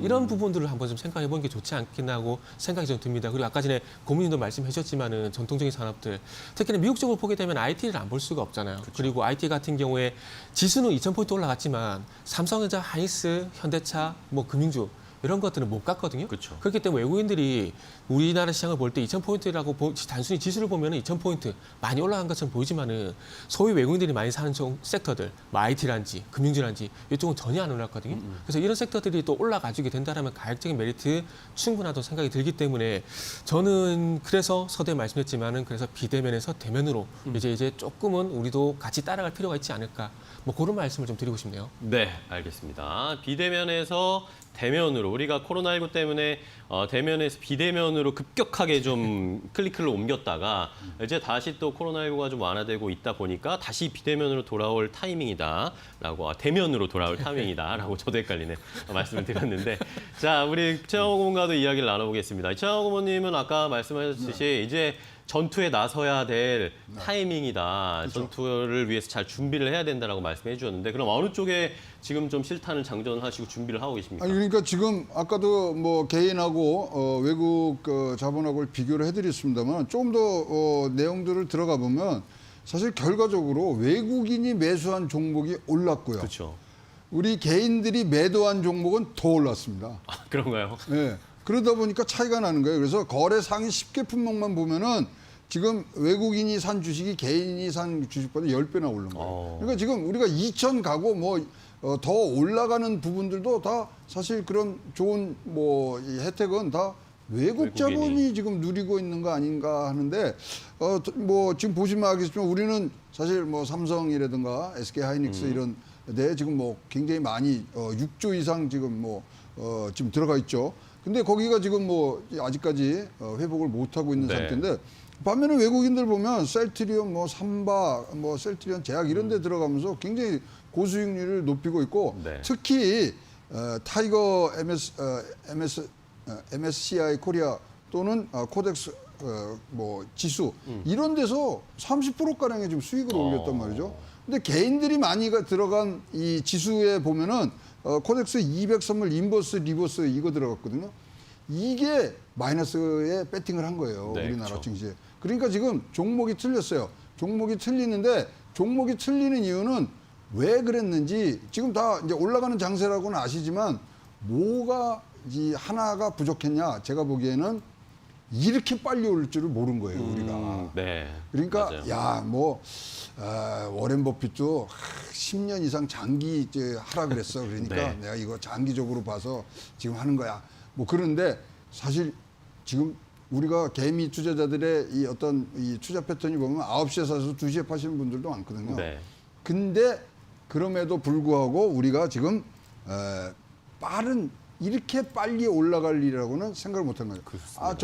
이런 부분들을 한번 좀 생각해 보는 게 좋지 않겠나 하고 생각이 좀 듭니다. 그리고 아까 전에 고문님도 말씀해 주셨지만은 전통적인 산업들, 특히나 미국 쪽으로 보게 되면 IT를 안 볼 수가 없잖아요. 그리고 IT 같은 경우에 지수는 2,000포인트 올라갔지만 삼성전자, 하이닉스, 현대차, 뭐 금융주 이런 것들은 못 갔거든요. 그렇죠. 그렇기 때문에 외국인들이 우리나라 시장을 볼 때 2,000포인트라고 단순히 지수를 보면 2,000포인트 많이 올라간 것처럼 보이지만은 소위 외국인들이 많이 사는 섹터들, 뭐 IT란지, 금융주란지 이쪽은 전혀 안 올랐거든요. 그래서 이런 섹터들이 또 올라가지게 된다라면 가격적인 메리트 충분하다고 생각이 들기 때문에 저는 그래서 서두에 말씀했지만은 그래서 비대면에서 대면으로 이제 조금은 우리도 같이 따라갈 필요가 있지 않을까. 뭐 그런 말씀을 좀 드리고 싶네요. 네, 알겠습니다. 비대면에서 대면으로 우리가 코로나19 때문에 대면에서 비대면으로 급격하게 좀 클릭을 옮겼다가 이제 다시 또 코로나19가 좀 완화되고 있다 보니까 다시 비대면으로 돌아올 타이밍이다라고 대면으로 돌아올 타이밍이다라고 저도 헷갈리네 말씀을 드렸는데 자, 우리 최영호 고문과도 이야기를 나눠보겠습니다. 최영호 고문님은 아까 말씀하셨듯이 이제 전투에 나서야 될 타이밍이다. 그렇죠. 전투를 위해서 잘 준비를 해야 된다라고 말씀해 주셨는데 그럼 어느 쪽에 지금 좀 실탄을 장전하시고 준비를 하고 계십니까? 아니 그러니까 지금 아까도 뭐 개인하고 외국 자본하고를 비교를 해드렸습니다만 조금 더 내용들을 들어가 보면 사실 결과적으로 외국인이 매수한 종목이 올랐고요. 그렇죠. 우리 개인들이 매도한 종목은 더 올랐습니다. 아, 그런가요? 네. 그러다 보니까 차이가 나는 거예요. 그래서 거래 상위 10개 품목만 보면은 지금 외국인이 산 주식이 개인이 산 주식보다 10배나 오른 거예요. 그러니까 지금 우리가 2천 가고 뭐 더 올라가는 부분들도 다 사실 그런 좋은 뭐 이 혜택은 다 외국 자본이 지금 누리고 있는 거 아닌가 하는데 뭐 지금 보시면 알겠지만 우리는 사실 뭐 삼성이라든가 SK 하이닉스 이런 데 지금 뭐 굉장히 많이 6조 이상 지금 뭐 지금 들어가 있죠. 근데 거기가 지금 뭐 아직까지 회복을 못 하고 있는 네. 상태인데 반면에 외국인들 보면 셀트리온, 뭐 삼바, 뭐 셀트리온 제약 이런 데 들어가면서 굉장히 고수익률을 높이고 있고 네. 특히 타이거 MSCI 코리아 또는 코덱스 뭐 지수 이런 데서 30%가량의 지금 수익을 올렸단 말이죠. 근데 개인들이 많이 들어간 이 지수에 보면은 코덱스 200 선물 인버스 리버스 이거 들어갔거든요. 이게 마이너스에 배팅을 한 거예요. 네, 우리나라 그렇죠. 증시에. 그러니까 지금 종목이 틀렸어요. 종목이 틀리는데 종목이 틀리는 이유는 왜 그랬는지 지금 다 이제 올라가는 장세라고는 아시지만 뭐가 이 하나가 부족했냐? 제가 보기에는 이렇게 빨리 올 줄을 모른 거예요, 우리가. 네. 그러니까 맞아요. 야, 뭐 워렌 버핏도 10년 이상 장기 이제 하라 그랬어. 그러니까 네. 내가 이거 장기적으로 봐서 지금 하는 거야. 뭐 그런데 사실 지금 우리가 개미 투자자들의 이 어떤 이 투자 패턴이 보면 9시에 사서 2시에 파시는 분들도 많거든요. 네. 근데 그럼에도 불구하고 우리가 지금 빠른 이렇게 빨리 올라갈 일이라고는 생각을 못한 거예요. 아,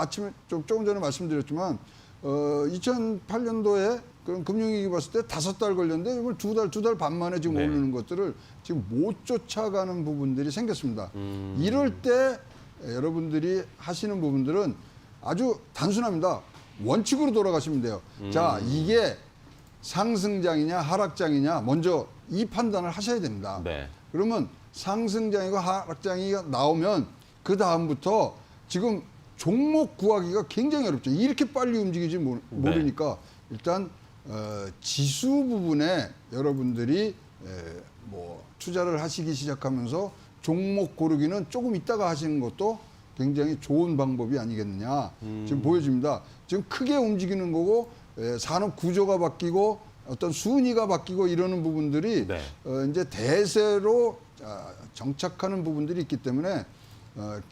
아침에 조금 전에 말씀드렸지만 2008년도에 그런 금융위기 봤을 때 5달 걸렸는데 이걸 2달 반 만에 지금 네. 오르는 것들을 지금 못 쫓아가는 부분들이 생겼습니다. 이럴 때 여러분들이 하시는 부분들은 아주 단순합니다. 원칙으로 돌아가시면 돼요. 자, 이게 상승장이냐 하락장이냐 먼저 이 판단을 하셔야 됩니다. 네. 그러면 상승장이고 하락장이 나오면 그 다음부터 지금 종목 구하기가 굉장히 어렵죠. 이렇게 빨리 움직이지 모르니까 일단 지수 부분에 여러분들이 뭐 투자를 하시기 시작하면서 종목 고르기는 조금 있다가 하시는 것도 굉장히 좋은 방법이 아니겠느냐 지금 보여집니다. 지금 크게 움직이는 거고 산업 구조가 바뀌고 어떤 순위가 바뀌고 이러는 부분들이 네. 이제 대세로 정착하는 부분들이 있기 때문에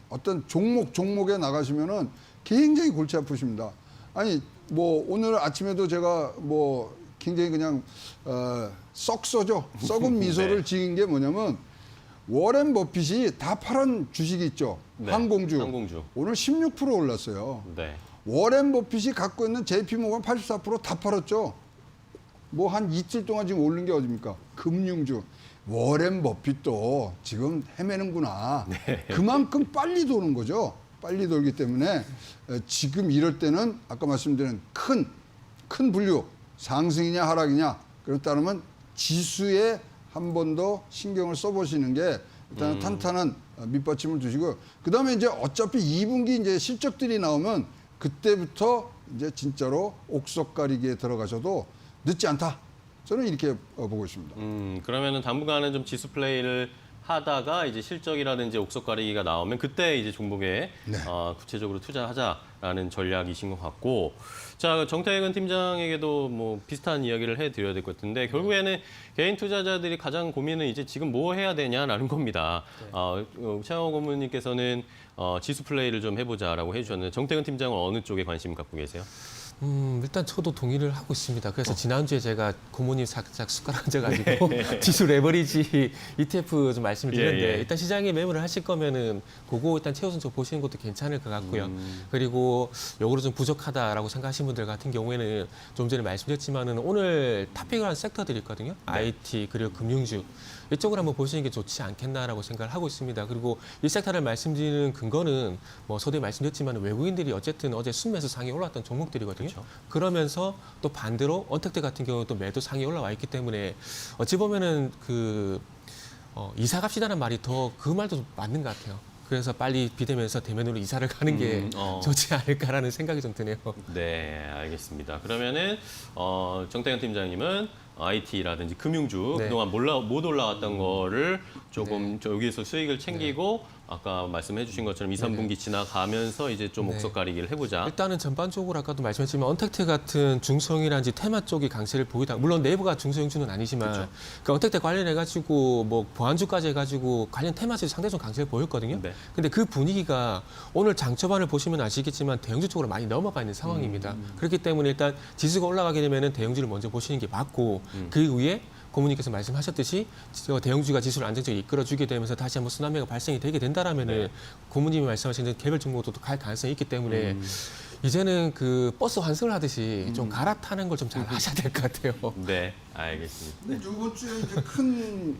어떤 종목에 나가시면은 굉장히 골치 아프십니다. 아니 뭐 오늘 아침에도 제가 뭐 굉장히 그냥 썩은 미소를 네. 지은 게 뭐냐면 워렌 버핏이 다 팔은 주식이 있죠. 네. 항공주. 항공주. 오늘 16% 올랐어요. 네. 워렌 버핏이 갖고 있는 JP모건 84% 다 팔았죠. 뭐 한 이틀 동안 지금 오른 게 어딥니까? 금융주. 워렌 버핏도 지금 헤매는구나. 네. 그만큼 빨리 도는 거죠. 빨리 돌기 때문에 지금 이럴 때는 아까 말씀드린 큰 분류 상승이냐 하락이냐 그렇다면 지수에 한 번 더 신경을 써보시는 게 일단 탄탄한 밑받침을 두시고 그다음에 이제 어차피 2분기 이제 실적들이 나오면 그때부터 이제 진짜로 옥석 가리기에 들어가셔도 늦지 않다. 저는 이렇게 보고 있습니다. 그러면은 당분간은 좀 지수 플레이를 하다가 이제 실적이라든지 옥석 가리기가 나오면 그때 이제 종목에 네. 구체적으로 투자하자라는 전략이신 것 같고, 자 정태근 팀장에게도 뭐 비슷한 이야기를 해드려야 될 것 같은데 결국에는 개인 투자자들이 가장 고민은 이제 지금 뭐 해야 되냐라는 겁니다. 최영호 고문님께서는 지수 플레이를 좀 해보자라고 해주셨는데 정태근 팀장은 어느 쪽에 관심 갖고 계세요? 일단 저도 동의를 하고 있습니다. 그래서 지난주에 제가 고모님 살짝 숟가락 얹어가지고 지수 레버리지 ETF 좀 말씀을 드렸는데 예, 예. 일단 시장에 매물을 하실 거면은 그거 일단 최우선적 보시는 것도 괜찮을 것 같고요. 그리고 요거로 좀 부족하다라고 생각하시는 분들 같은 경우에는 좀 전에 말씀드렸지만은 오늘 탑픽을 한 섹터들이 있거든요. IT 그리고 금융주 이쪽을 한번 보시는 게 좋지 않겠나라고 생각을 하고 있습니다. 그리고 이 섹터를 말씀드리는 근거는 뭐 서두에 말씀드렸지만 외국인들이 어쨌든 어제 순매수 상이 올랐던 종목들이거든요. 그렇죠. 그러면서 또 반대로 언택트 같은 경우 또 매도 상이 올라와 있기 때문에 어찌 보면은 이사 갑시다는 말이 더 그 말도 좀 맞는 것 같아요. 그래서 빨리 비대면서 대면으로 이사를 가는 게 좋지 않을까라는 생각이 좀 드네요. 네, 알겠습니다. 그러면은 정태근 팀장님은 IT라든지 금융주 네. 그동안 못 올라왔던 거를 조금 여기에서 수익을 챙기고 아까 말씀해 주신 것처럼 2, 3분기 지나가면서 이제 좀 네. 옥석 가리기를 해보자. 일단은 전반적으로 아까도 말씀했지만 언택트 같은 중성이라든지 테마 쪽이 강세를 보이다. 물론 내부가 중소형주는 아니지만 그렇죠. 그 언택트 관련해가지고 뭐 보안주까지 해가지고 관련 테마주도 상당히 좀 강세를 보였거든요. 네. 근데 그 분위기가 오늘 장초반을 보시면 아시겠지만 대형주 쪽으로 많이 넘어가 있는 상황입니다. 그렇기 때문에 일단 지수가 올라가게 되면은 대형주를 먼저 보시는 게 맞고 그 위에 고모님께서 말씀하셨듯이 대형주가 지수를 안정적으로 이끌어주게 되면서 다시 한번 순환매가 발생이 되게 된다라면은 고모님이 말씀하시는 개별 종목도 갈 가능성이 있기 때문에 이제는 그 버스 환승을 하듯이 좀 갈아타는 걸 좀 잘 하셔야 될 것 같아요. 네, 알겠습니다. 근데 이번 주에 이제 큰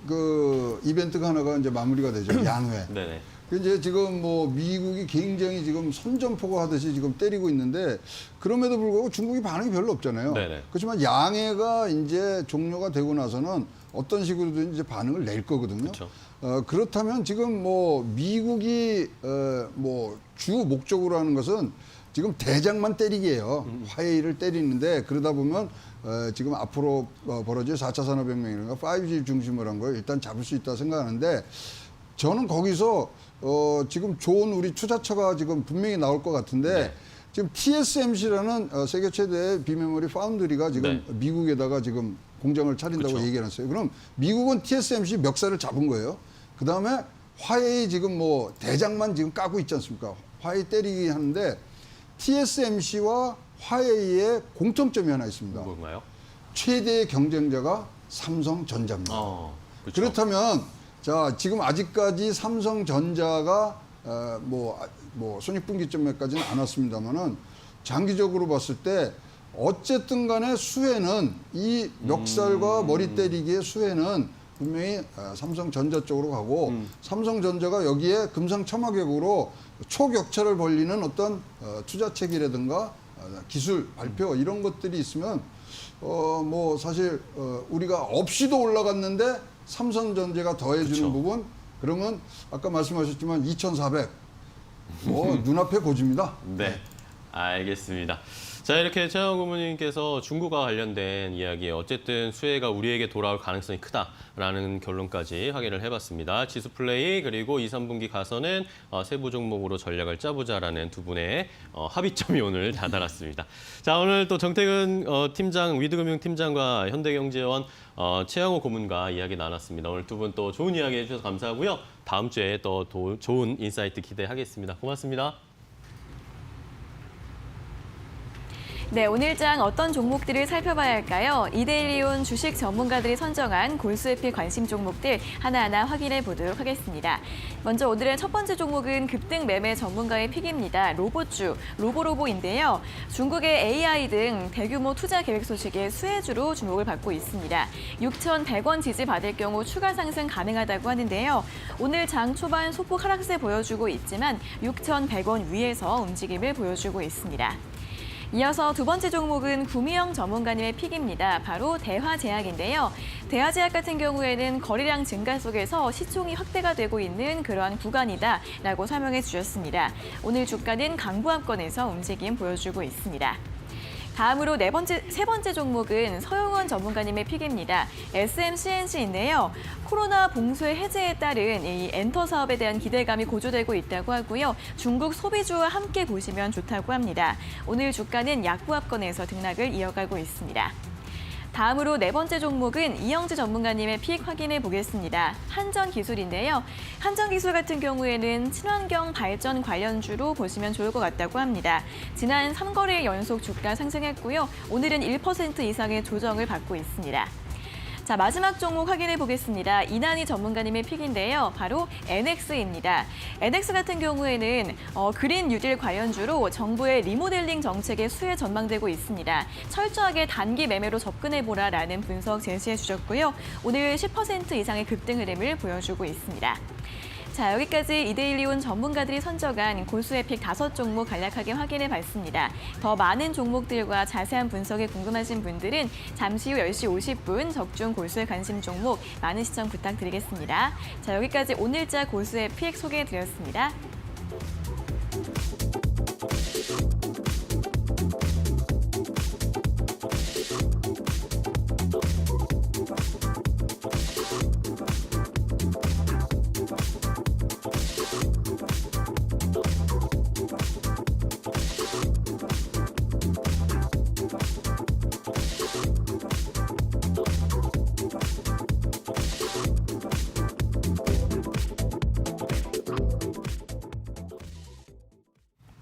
이벤트가 하나가 이제 마무리가 되죠. 양회. 네네. 이제 지금 뭐 미국이 굉장히 지금 선전포고 하듯이 지금 때리고 있는데 그럼에도 불구하고 중국이 반응이 별로 없잖아요. 네네. 그렇지만 양해가 이제 종료가 되고 나서는 어떤 식으로든 이제 반응을 낼 거거든요. 그렇죠. 그렇다면 지금 뭐 미국이 뭐 주 목적으로 하는 것은 지금 대장만 때리기예요. 화웨이를 때리는데 그러다 보면 지금 앞으로 벌어질 4차 산업혁명이라든가 5G 중심으로 한 걸 일단 잡을 수 있다 생각하는데 저는 거기서 지금 좋은 우리 투자처가 지금 분명히 나올 것 같은데 네. 지금 TSMC라는 세계 최대의 비메모리 파운드리가 지금 네. 미국에다가 지금 공장을 차린다고 그쵸. 얘기해놨어요. 그럼 미국은 TSMC 멱살을 잡은 거예요. 그 다음에 화웨이 지금 뭐 대장만 지금 까고 있지 않습니까? 화웨이 때리기 하는데 TSMC와 화웨이의 공통점이 하나 있습니다. 뭔가요? 최대의 경쟁자가 삼성전자입니다. 그렇죠. 그렇다면 자, 지금 아직까지 삼성전자가 뭐 손익분기점에까지는 안 왔습니다만은 장기적으로 봤을 때 어쨌든 간에 수혜는 이 멱살과 머리 때리기의 수혜는 분명히 삼성전자 쪽으로 가고 삼성전자가 여기에 금상첨화격으로 초격차를 벌리는 어떤 투자책이라든가 기술 발표 이런 것들이 있으면 뭐 사실 우리가 없이도 올라갔는데 삼성전자가 더해주는 그쵸. 부분 그러면 아까 말씀하셨지만 2,400 눈앞에 고집니다. 네, 알겠습니다. 자, 이렇게 최영 고문님께서 중국과 관련된 이야기에 어쨌든 수혜가 우리에게 돌아올 가능성이 크다라는 결론까지 확인을 해봤습니다. 지수 플레이 그리고 2, 3분기 가서는 세부 종목으로 전략을 짜보자라는 두 분의 합의점이 오늘 다다랐습니다. 자, 오늘 또 정태근 팀장, 위드금융팀장과 현대경제원 최영호 고문과 이야기 나눴습니다. 오늘 두 분 또 좋은 이야기 해주셔서 감사하고요. 다음 주에 또 좋은 인사이트 기대하겠습니다. 고맙습니다. 네, 오늘장 어떤 종목들을 살펴봐야 할까요? 이데일리온 주식 전문가들이 선정한 골수에필 관심 종목들 하나하나 확인해 보도록 하겠습니다. 먼저 오늘의 첫 번째 종목은 급등 매매 전문가의 픽입니다. 로보주, 로보로보인데요. 중국의 AI 등 대규모 투자 계획 소식에 수혜주로 주목을 받고 있습니다. 6,100원 지지 받을 경우 추가 상승 가능하다고 하는데요. 오늘 장 초반 소폭 하락세 보여주고 있지만 6,100원 위에서 움직임을 보여주고 있습니다. 이어서 두 번째 종목은 구미영 전문가님의 픽입니다. 바로 대화제약인데요. 대화제약 같은 경우에는 거래량 증가 속에서 시총이 확대가 되고 있는 그러한 구간이다라고 설명해 주셨습니다. 오늘 주가는 강보합권에서 움직임 보여주고 있습니다. 다음으로 세 번째 종목은 서용원 전문가님의 픽입니다. SMCNC인데요. 코로나 봉쇄 해제에 따른 이 엔터 사업에 대한 기대감이 고조되고 있다고 하고요. 중국 소비주와 함께 보시면 좋다고 합니다. 오늘 주가는 약보합권에서 등락을 이어가고 있습니다. 다음으로 네 번째 종목은 이영지 전문가님의 픽 확인해 보겠습니다. 한전기술인데요. 한전기술 같은 경우에는 친환경 발전 관련주로 보시면 좋을 것 같다고 합니다. 지난 3거래일 연속 주가 상승했고요. 오늘은 1% 이상의 조정을 받고 있습니다. 자, 마지막 종목 확인해 보겠습니다. 이난희 전문가님의 픽인데요. 바로 NX입니다. NX 같은 경우에는 그린 뉴딜 관련주로 정부의 리모델링 정책의 수혜 전망되고 있습니다. 철저하게 단기 매매로 접근해보라라는 분석 제시해 주셨고요. 오늘 10% 이상의 급등 흐름을 보여주고 있습니다. 자, 여기까지 이데일리온 전문가들이 선정한 고수의 픽 5종목 간략하게 확인해 봤습니다. 더 많은 종목들과 자세한 분석이 궁금하신 분들은 잠시 후 10시 50분 적중 고수의 관심 종목 많은 시청 부탁드리겠습니다. 자, 여기까지 오늘자 고수의 픽 소개해 드렸습니다.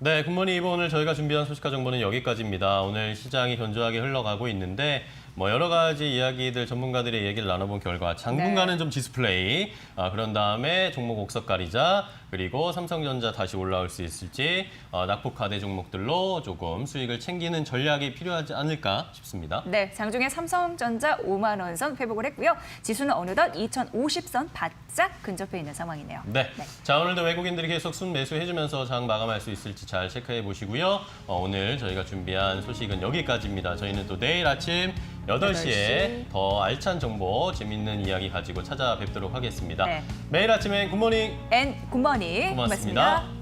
네, 굿모닝 이브 오늘 저희가 준비한 소식과 정보는 여기까지입니다. 오늘 시장이 견조하게 흘러가고 있는데 여러 가지 이야기들 전문가들의 얘기를 나눠본 결과 당분간은 좀 지수 플레이, 그런 다음에 종목 옥석 가리자, 그리고 삼성전자 다시 올라올 수 있을지 낙폭하대 종목들로 조금 수익을 챙기는 전략이 필요하지 않을까 싶습니다. 네, 장중에 삼성전자 5만 원 선 회복을 했고요. 지수는 어느덧 2050선 바짝 근접해 있는 상황이네요. 네. 자, 오늘도 외국인들이 계속 순매수해주면서 장 마감할 수 있을지 잘 체크해 보시고요. 오늘 저희가 준비한 소식은 여기까지입니다. 저희는 또 내일 아침 8시에 더 알찬 정보, 재밌는 이야기 가지고 찾아뵙도록 하겠습니다. 네. 매일 아침엔 굿모닝 앤 굿모닝. 고맙습니다.